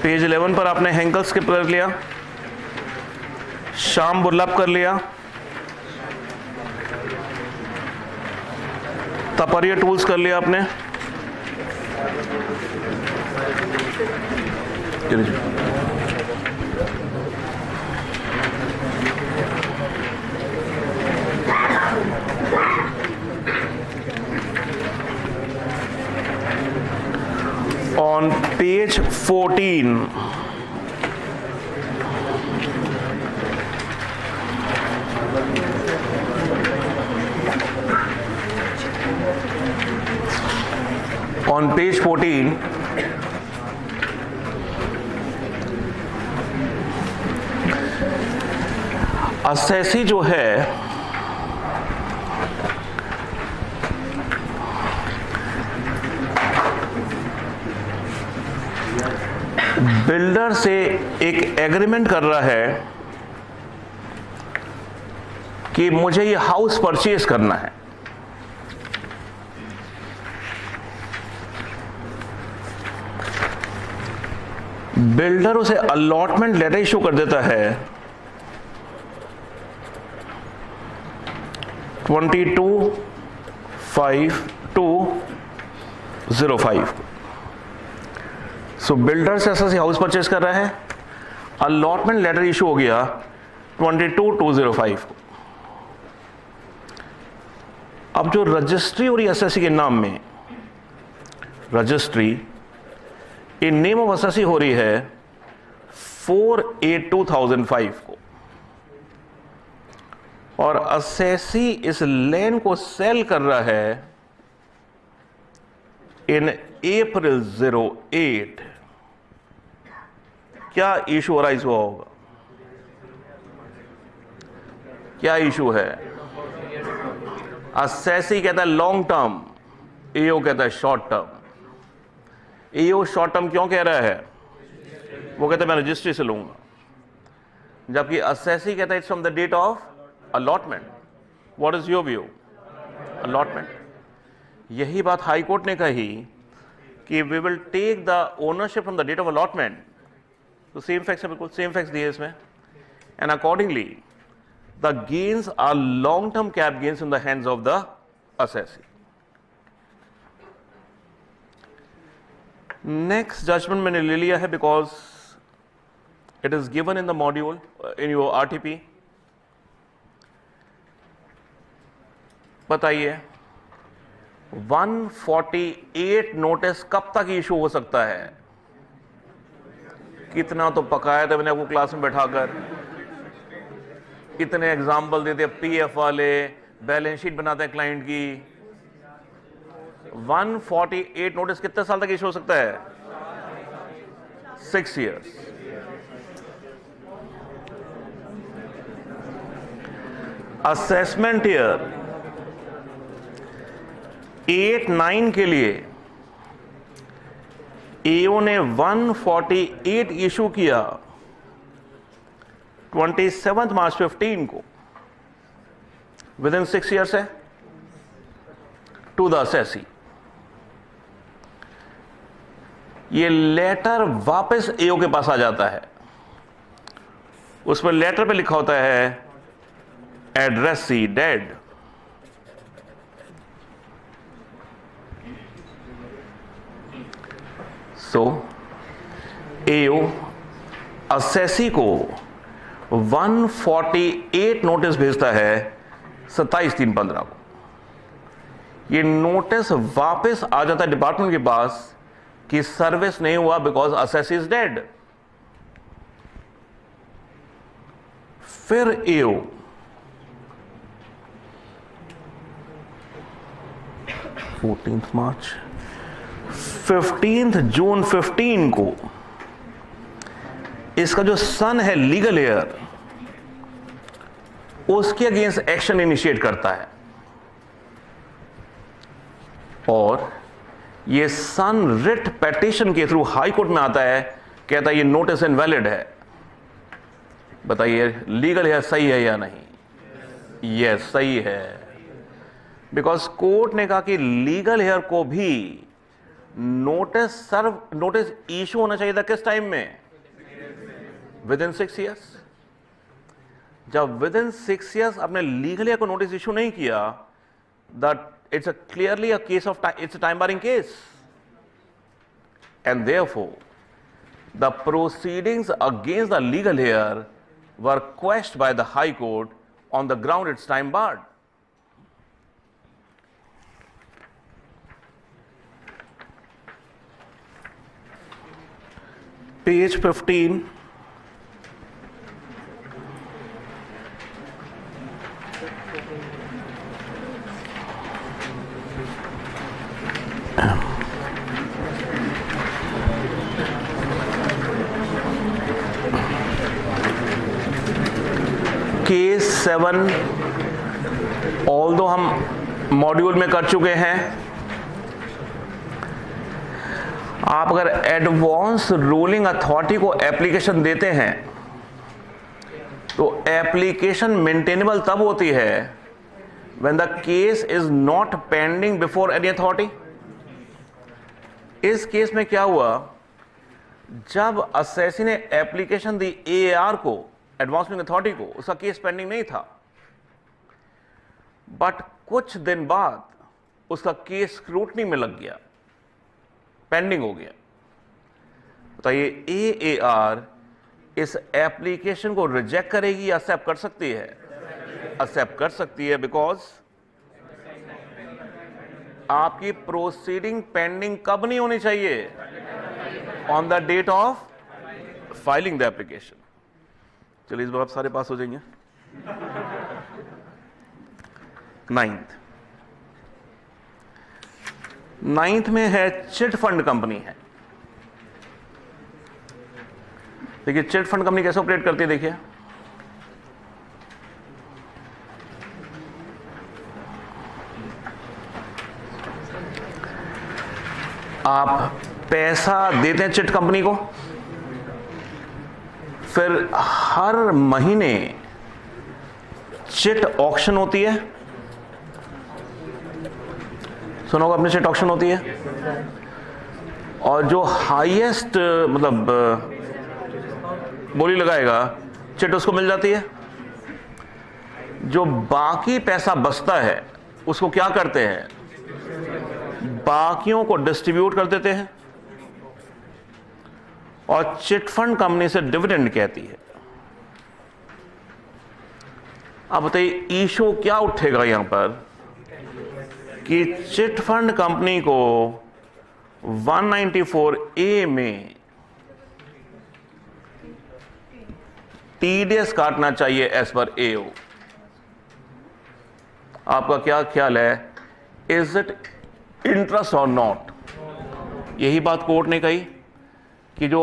पेज 11 पर आपने हेंगल्स स्किप कर लिया, शाम बुर्लप कर लिया, तपरिया टूल्स कर लिया आपने, on page 14 on page 14 assessee जो है बिल्डर से एक एग्रीमेंट कर रहा है कि मुझे ये हाउस परचेज करना है। बिल्डर उसे अलॉटमेंट लेटर इशू कर देता है 22/5/2/05। सो बिल्डर से ऐसा हाउस परचेज कर रहा है, अलॉटमेंट लेटर इशू हो गया 22/2/05 को। अब जो रजिस्ट्री और एसएससी के नाम में, registry in name of SSC हो रही है 4/8/2005 को, और असेसी इस लैंड को सेल कर रहा है इन April 08। क्या इशू राइज हुआ होगा? क्या इशू है? असेसी कहता है लॉन्ग टर्म, एओ कहता है शॉर्ट टर्म। एओ शॉर्ट टर्म क्यों कह रहा है? वो कहता है मैं रजिस्ट्री से लूंगा, जबकि असेसी कहता है it's from the date of allotment. What is your view? Allotment. यही बात हाई कोर्ट ने कही कि we will take the ownership from the date of allotment. तो सेम फैक्ट्स है, बिल्कुल सेम फैक्ट्स दिए इसमें, and accordingly the gains are long term cap gains in the hands of the assessee. Next judgment मैंने ले लिया है because it is given in the module in your RTP. बताइए 148 नोटिस कब तक इशू हो सकता है? कितना तो पकाया था मैंने आपको क्लास में बैठाकर, कितने एग्जाम्पल देते, पीएफ वाले बैलेंस शीट बनाते हैं क्लाइंट की। 148 नोटिस कितने साल तक इशू हो सकता है? 6 years। असेसमेंट ईयर 8-9 के लिए एओ ने 148 इशू किया 27 मार्च 15 को, विद इन 6 years है, टू द असेसी। ये लेटर वापस एओ के पास आ जाता है, उस पर लेटर पे लिखा होता है एड्रेसी डेड। सो एओ असेसी को 148 नोटिस भेजता है 27/3/15 को। ये नोटिस वापस आ जाता है डिपार्टमेंट के पास कि सर्विस नहीं हुआ बिकॉज असेसी इज डेड। फिर एओ मार्च 15 जून 15 को इसका जो सन है लीगल एयर, उसके अगेंस्ट एक्शन इनिशिएट करता है, और ये सन रिट पेटिशन के थ्रू हाई कोर्ट में आता है, कहता है ये नोटिस इनवैलिड है। बताइए लीगल एयर सही है या नहीं? यस, सही है, बिकॉज कोर्ट ने कहा कि लीगल एयर को भी नोटिस इशू होना चाहिए था किस टाइम में? With in 6 years। जब विद इन 6 years आपने लीगल एयर को नोटिस इशू नहीं किया, that it's clearly a case of time, it's a time barring case, and therefore the proceedings against the legal heir were quashed by the High Court on the ground it's time barred. Page 15, case 7 although हम मॉड्यूल में कर चुके हैं, आप अगर एडवांस रूलिंग अथॉरिटी को एप्लीकेशन देते हैं तो एप्लीकेशन मेंटेनेबल तब होती है when the case is not pending before any authority. इस केस में क्या हुआ, जब असेसी ने एप्लीकेशन दी एआर को, एडवांस रूलिंग अथॉरिटी को, उसका केस पेंडिंग नहीं था, बट कुछ दिन बाद उसका केस स्क्रूटनी में लग गया, पेंडिंग हो गया। बताइए एआर इस एप्लीकेशन को रिजेक्ट करेगी या एक्सेप्ट कर सकती है? एक्सेप्ट कर सकती है, बिकॉज आपकी प्रोसीडिंग पेंडिंग कब नहीं होनी चाहिए? On the date of filing the application. चलिए इस बार आप सारे पास हो जाएंगे। नाइन्थ में है चिट फंड कंपनी है। देखिए चिट फंड कंपनी कैसे ऑपरेट करती है, देखिए आप पैसा देते हैं चिट कंपनी को, फिर हर महीने चिट ऑक्शन होती है, सुना होगा आपने, चिट ऑक्शन होती है, और जो हाईएस्ट मतलब बोली लगाएगा चिट उसको मिल जाती है। जो बाकी पैसा बचता है उसको क्या करते हैं, बाकियों को डिस्ट्रीब्यूट कर देते हैं, और चिट फंड कंपनी से डिविडेंड कहती है। अब बताइए इशू क्या उठेगा यहां पर कि चिट फंड कंपनी को 194A में टीडीएस काटना चाहिए एज पर एओ। आपका क्या ख्याल है, इज इट इंटरेस्ट और नॉट? यही बात कोर्ट ने कही कि जो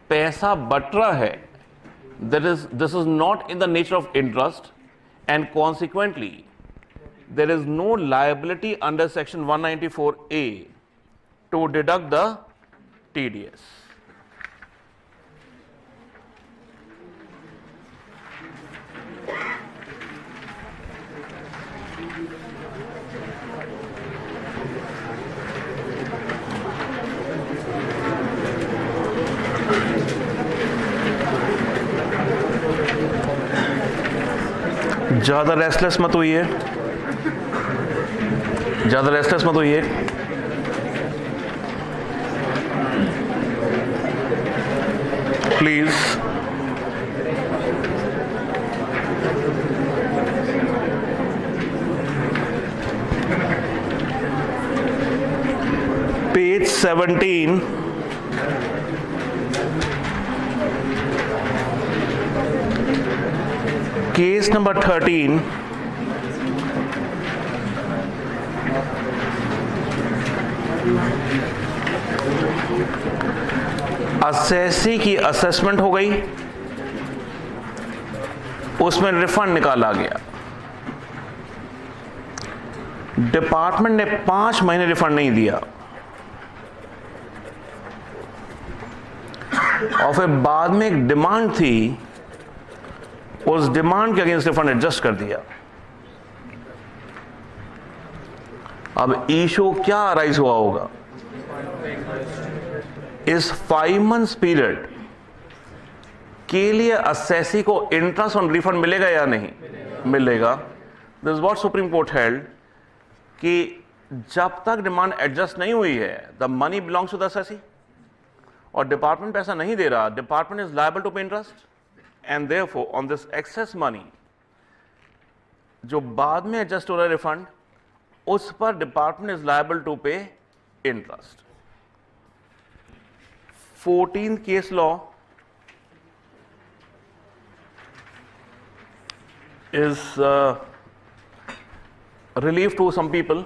पैसा बट रहा है this is not in the nature of interest and consequently there is no liability under section 194A to deduct the TDS. ज्यादा रेस्टलेस मत होइए, ज्यादा रेस्टलेस मत होइए। Please page 17 case number 13 assessee की असेसमेंट हो गई, उसमें रिफंड निकाला गया, डिपार्टमेंट ने 5 महीने रिफंड नहीं दिया, और फिर बाद में एक डिमांड थी, उस डिमांड के अगेंस्ट रिफंड एडजस्ट कर दिया। अब इशू क्या अराइज हुआ होगा, इस 5 मंथ्स पीरियड के लिए असेसी को इंटरेस्ट ऑन रिफंड मिलेगा या नहीं मिलेगा? This what Supreme Court held कि जब तक डिमांड एडजस्ट नहीं हुई है the money belongs to the assessee, और डिपार्टमेंट पैसा नहीं दे रहा, department is liable to pay interest, and therefore on this excess money जो बाद में एडजस्ट हो रहा है रिफंड, उस पर department is liable to pay interest. 14th case law is relief to some people.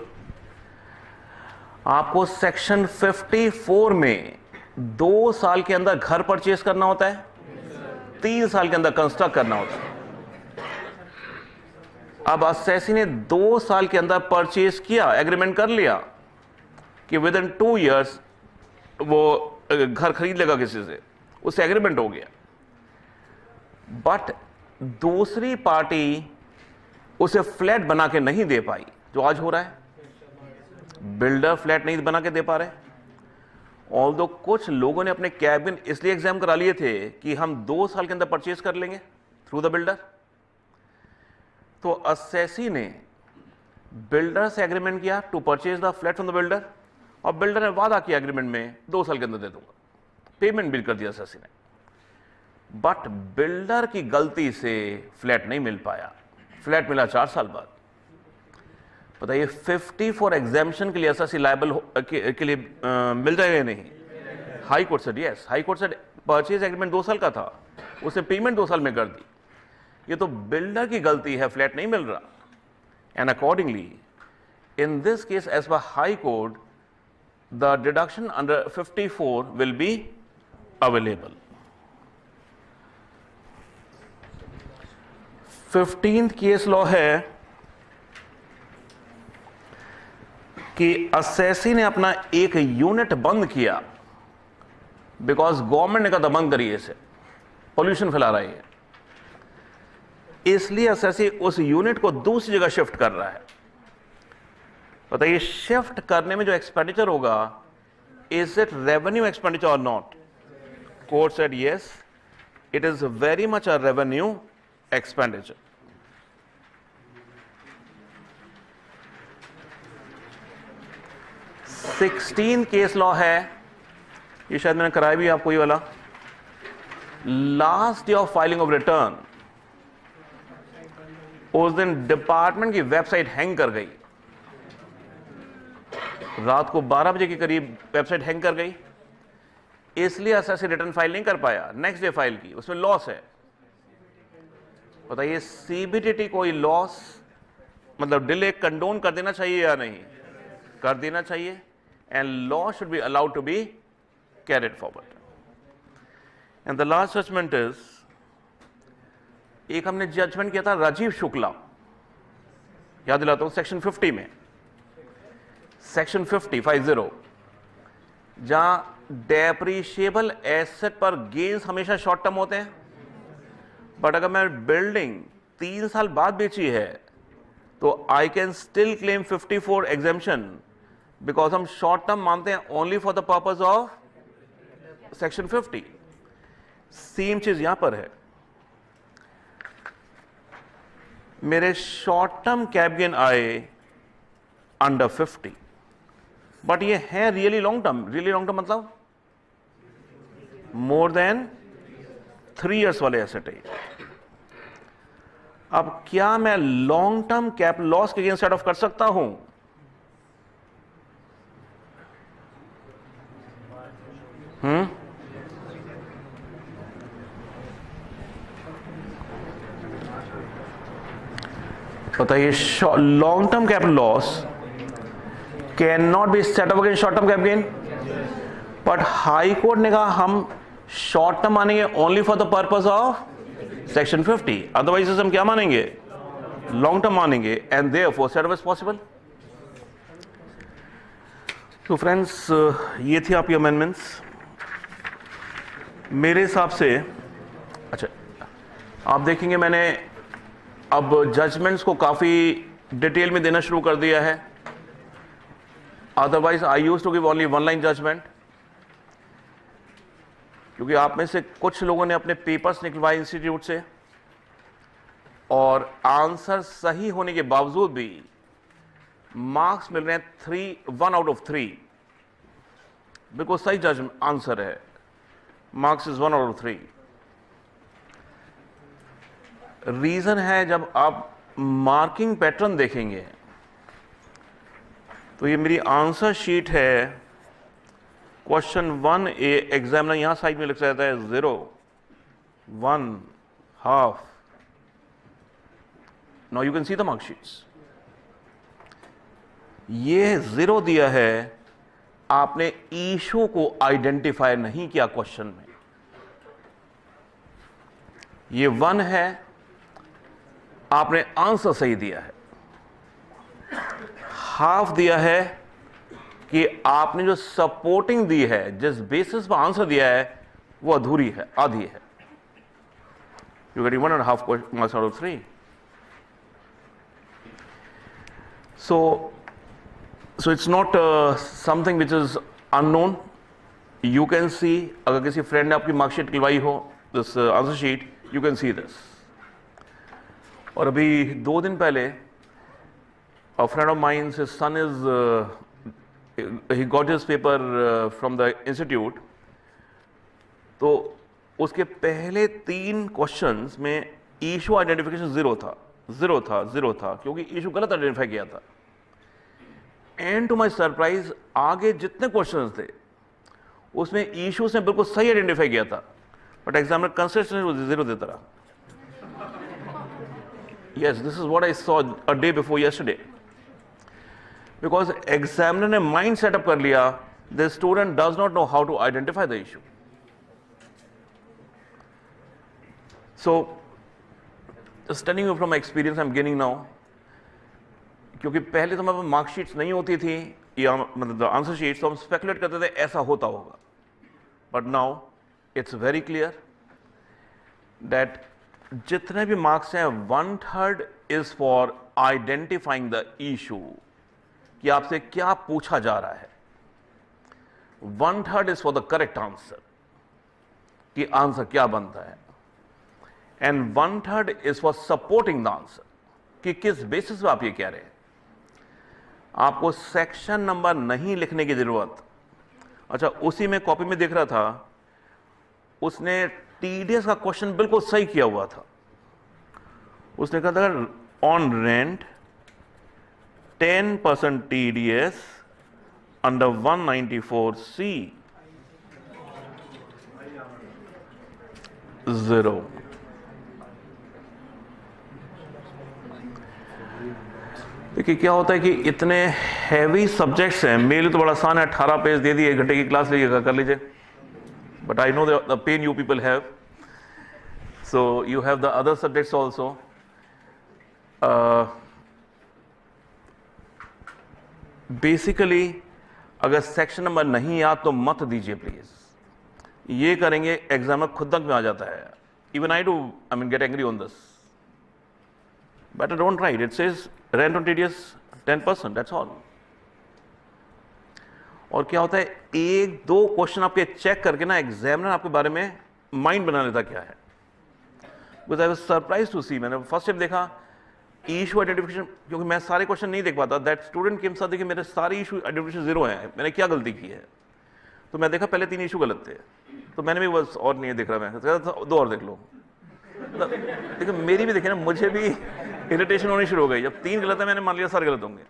आपको सेक्शन 54 में 2 साल के अंदर घर परचेज करना होता है, 3 साल के अंदर कंस्ट्रक्ट करना होता है। अब असेसी ने 2 साल के अंदर परचेज किया, एग्रीमेंट कर लिया कि विद इन 2 years वो घर खरीद लेगा किसी से, उससे एग्रीमेंट हो गया, बट दूसरी पार्टी उसे फ्लैट बना के नहीं दे पाई, जो आज हो रहा है। बिल्डर फ्लैट नहीं बना के दे पा रहे, ऑल्दो कुछ लोगों ने अपने कैबिन इसलिए एग्जाम करा लिए थे कि हम 2 साल के अंदर परचेज कर लेंगे थ्रू द बिल्डर। तो असेसी ने बिल्डर से एग्रीमेंट किया to purchase the flat from the builder, और बिल्डर ने वादा किया एग्रीमेंट में 2 साल के अंदर दे दूंगा, पेमेंट बिल कर दिया असेसी ने। बट बिल्डर की गलती से फ्लैट नहीं मिल पाया, फ्लैट मिला 4 साल बाद। बताइए 54 एग्जाम्पशन के लिए असेसी लायबल के लिए मिल जाएगा या नहीं? High court said yes, high court said purchase agreement 2 साल का था, उसे पेमेंट 2 साल में कर दी, ये तो बिल्डर की गलती है, फ्लैट नहीं मिल रहा। And accordingly in this case as per High Court the deduction under 54 will be available. 15th case law है कि असेसी ने अपना एक यूनिट बंद किया बिकॉज गवर्नमेंट ने कहा बंद करिए, इसे पॉल्यूशन फैला रही है, इसलिए असेसी उस यूनिट को दूसरी जगह शिफ्ट कर रहा है। बताइए शिफ्ट करने में जो एक्सपेंडिचर होगा, इज इट रेवेन्यू एक्सपेंडिचर और not? Court said yes, it is very much a revenue expenditure. Sixteen case law है, ये शायद मैंने कराया भी आपको, ये वाला last day of filing of return, उस दिन डिपार्टमेंट की वेबसाइट हैंग कर गई, रात को 12 बजे के करीब वेबसाइट हैंग कर गई, इसलिए असेसी रिटर्न फाइल नहीं कर पाया, नेक्स्ट डे फाइल की, उसमें लॉस है। बताइए सीबीडीटी कोई लॉस मतलब डिले कंडोन कर देना चाहिए या नहीं? कर देना चाहिए, and loss should be allowed to be carried forward. And the last judgment is, एक हमने जजमेंट किया था राजीव शुक्ला, याद दिलाता हूं, सेक्शन 50 में, सेक्शन 50 जहां डेप्रिशिएबल एसेट पर गेन्स हमेशा शॉर्ट टर्म होते हैं, बट अगर मैं बिल्डिंग 3 साल बाद बेची है तो I can still claim 54 exemption, because हम शॉर्ट टर्म मानते हैं only for the purpose of section 50। Same चीज यहां पर है, मेरे शॉर्ट टर्म कैप गेन आए अंडर 50, बट ये है really long term. Really long term मतलब मोर देन 3 इयर्स वाले एसेट है। अब क्या मैं लॉन्ग टर्म कैप लॉस के अगेंस्ट सेट ऑफ कर सकता हूं? बताइए long term capital loss can not be set up against short term cap gain, but high court ने कहा हम शॉर्ट टर्म मानेंगे only for the purpose of section 50, otherwise हम क्या मानेंगे? लॉन्ग टर्म मानेंगे, and therefore set up is possible. तो फ्रेंड्स ये थी आपकी अमेंडमेंट्स मेरे हिसाब से। अच्छा आप देखेंगे मैंने अब जजमेंट्स को काफी डिटेल में देना शुरू कर दिया है, otherwise I used to give only 1 line judgment, क्योंकि आप में से कुछ लोगों ने अपने पेपर्स निकलवाए इंस्टीट्यूट से और आंसर सही होने के बावजूद भी मार्क्स मिल रहे हैं 1 आउट ऑफ 3, बिल्कुल सही जज आंसर है, marks is 1 out of 3। Reason है जब आप मार्किंग पैटर्न देखेंगे तो ये मेरी आंसर शीट है, क्वेश्चन 1A एग्जामिनर यहां साइड में लिख रहता है 0, 1, half. Now you can see the marksheets, ये 0 दिया है, आपने इशू को आइडेंटिफाई नहीं किया क्वेश्चन में। ये 1 है, आपने आंसर सही दिया है। हाफ दिया है, कि आपने जो सपोर्टिंग दी है, जिस बेसिस पर आंसर दिया है, वो अधूरी है, आधी है. You getting 1.5 marks out of 3. So it's not something which is unknown. You can see, अगर किसी फ्रेंड ने आपकी मार्कशीट निकलवाई हो, this answer sheet, you can see this. और अभी 2 दिन पहले a friend of mine, his son is he got his paper from the institute. तो उसके पहले 3 क्वेश्चंस में इशू आइडेंटिफिकेशन जीरो था, क्योंकि इशू गलत आइडेंटिफाई किया था. एंड टू माय सरप्राइज, आगे जितने क्वेश्चंस थे उसमें इश्यूज ने बिल्कुल सही आइडेंटिफाई किया था, बट एग्जामिनर कंसिस्टेंटली जीरो देता रहा. Yes, this is what I saw a day before yesterday. Because examiner ने माइंड सेटअप कर लिया, the student does not know how to identify the issue. So just telling you from my experience I'm gaining now, क्योंकि पहले तो हमारे पास मार्कशीट्स नहीं होती थी या मतलब आंसर शीट्स, तो हम स्पेकुलेट करते थे ऐसा होता होगा. But now it's very clear that जितने भी मार्क्स हैं 1/3 is for identifying the issue, कि आपसे क्या पूछा जा रहा है. 1/3 is for the correct answer, कि आंसर क्या बनता है. And 1/3 is for supporting the answer, कि किस बेसिस पे आप ये कह रहे हैं. आपको सेक्शन नंबर नहीं लिखने की जरूरत. अच्छा, उसी में कॉपी में देख रहा था, उसने टीडीएस का क्वेश्चन बिल्कुल सही किया हुआ था. उसने कहा था on rent 10% TDS under 194C 0. देखिए क्या होता है कि इतने हैवी सब्जेक्ट्स हैं. मेरे लिए तो बड़ा आसान है, 18 पेज दे दिए, 1 घंटे की क्लास लीजिएगा, कर लीजिए. But I know the pain you people have, so you have the other subjects also. Basically अगर सेक्शन नंबर नहीं याद तो मत दीजिए प्लीज. ये करेंगे एग्जाम खुद तक में आ जाता है. Even I do, I mean get angry on this. Better don't write. It says rent on TDS 10%. That's all. और क्या होता है, 1-2 क्वेश्चन आपके चेक करके ना एग्जामिनर आपके बारे में माइंड बना लेता क्या है. Because I was surprised to see, मैंने फर्स्ट टाइम देखा इशू आइडेंटिफिकेशन, क्योंकि मैं सारे क्वेश्चन नहीं देख पाता. दैट स्टूडेंट के साथ देखिए मेरे सारे इशू आइडेंटिफिकेशन जीरो हैं. मैंने क्या गलती की है, तो मैं देखा पहले 3 इशू गलत थे, तो मैंने भी बस और नहीं देख रहा, मैं 2 और देख लो. देखिए मेरी भी देखिए ना, मुझे भी इरिटेशन होनी शुरू हो गई. जब 3 गलत है, मैंने मान लिया सारे गलत होंगे.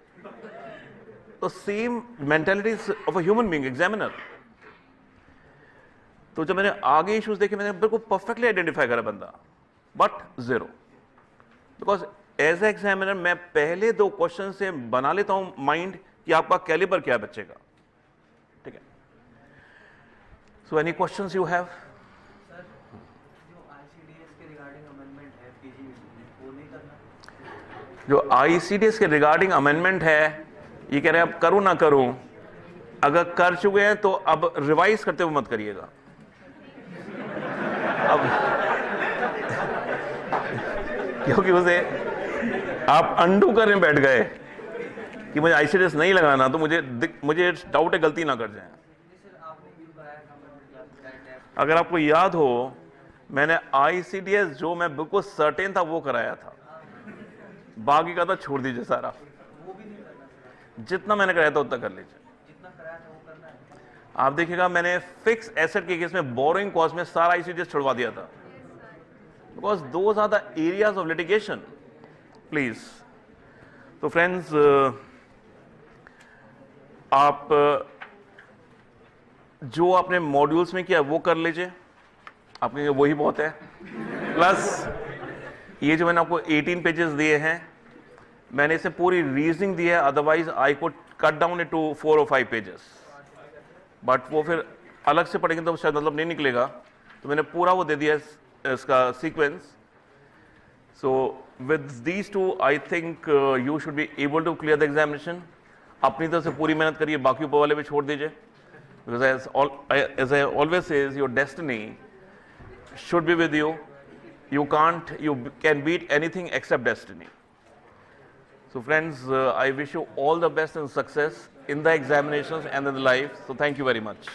तो same mentality of a human being, examiner. तो जब मैंने आगे इश्यूज देखे, मैंने बिल्कुल परफेक्टली आइडेंटिफाई करा बंदा, but 0. Because as a examiner मैं पहले 2 क्वेश्चन से बना लेता हूं माइंड कि आपका कैलिबर क्या है बच्चे का. ठीक है. So any questions you have? जो आईसीडीएस के रिगार्डिंग अमेंडमेंट है, ये कह रहे हैं अब करूं ना करूं. अगर कर चुके हैं तो अब रिवाइज करते हुए मत करिएगा. अब क्योंकि उसे आप अंडू करने बैठ गए कि मुझे आईसीडीएस नहीं लगाना, तो मुझे डाउट है गलती ना कर जाए. अगर आपको याद हो, मैंने आईसीडीएस जो मैं बिल्कुल सर्टेन था वो कराया था, बाकी का तो छोड़ दीजिए सारा. जितना मैंने कराया था उतना कर लीजिए. आप देखिएगा मैंने फिक्स एसेट के केस में बोरोइंग कॉस्ट में सारा आईसीडीएस छुड़वा दिया था, because those are the areas of litigation. Please. तो फ्रेंड्स, आप जो आपने मॉड्यूल्स में किया वो कर लीजिए, आपके वही बहुत है. प्लस ये जो मैंने आपको 18 पेजेस दिए हैं, मैंने इसे पूरी रीजनिंग दी है. Otherwise I could cut down it to 4 or 5 pages, but वो फिर अलग से पढ़ेंगे तो शायद मतलब नहीं निकलेगा. तो मैंने पूरा वो दे दिया इसका sequence. So with these 2 I think you should be able to clear the examination. अपनी तरफ से पूरी मेहनत करिए, बाकी ऊपर वाले पे छोड़ दीजिए। Because as I always says, your destiny should be with you. You can beat anything except destiny. So friends, I wish you all the best and success in the examinations and in the life. So thank you very much.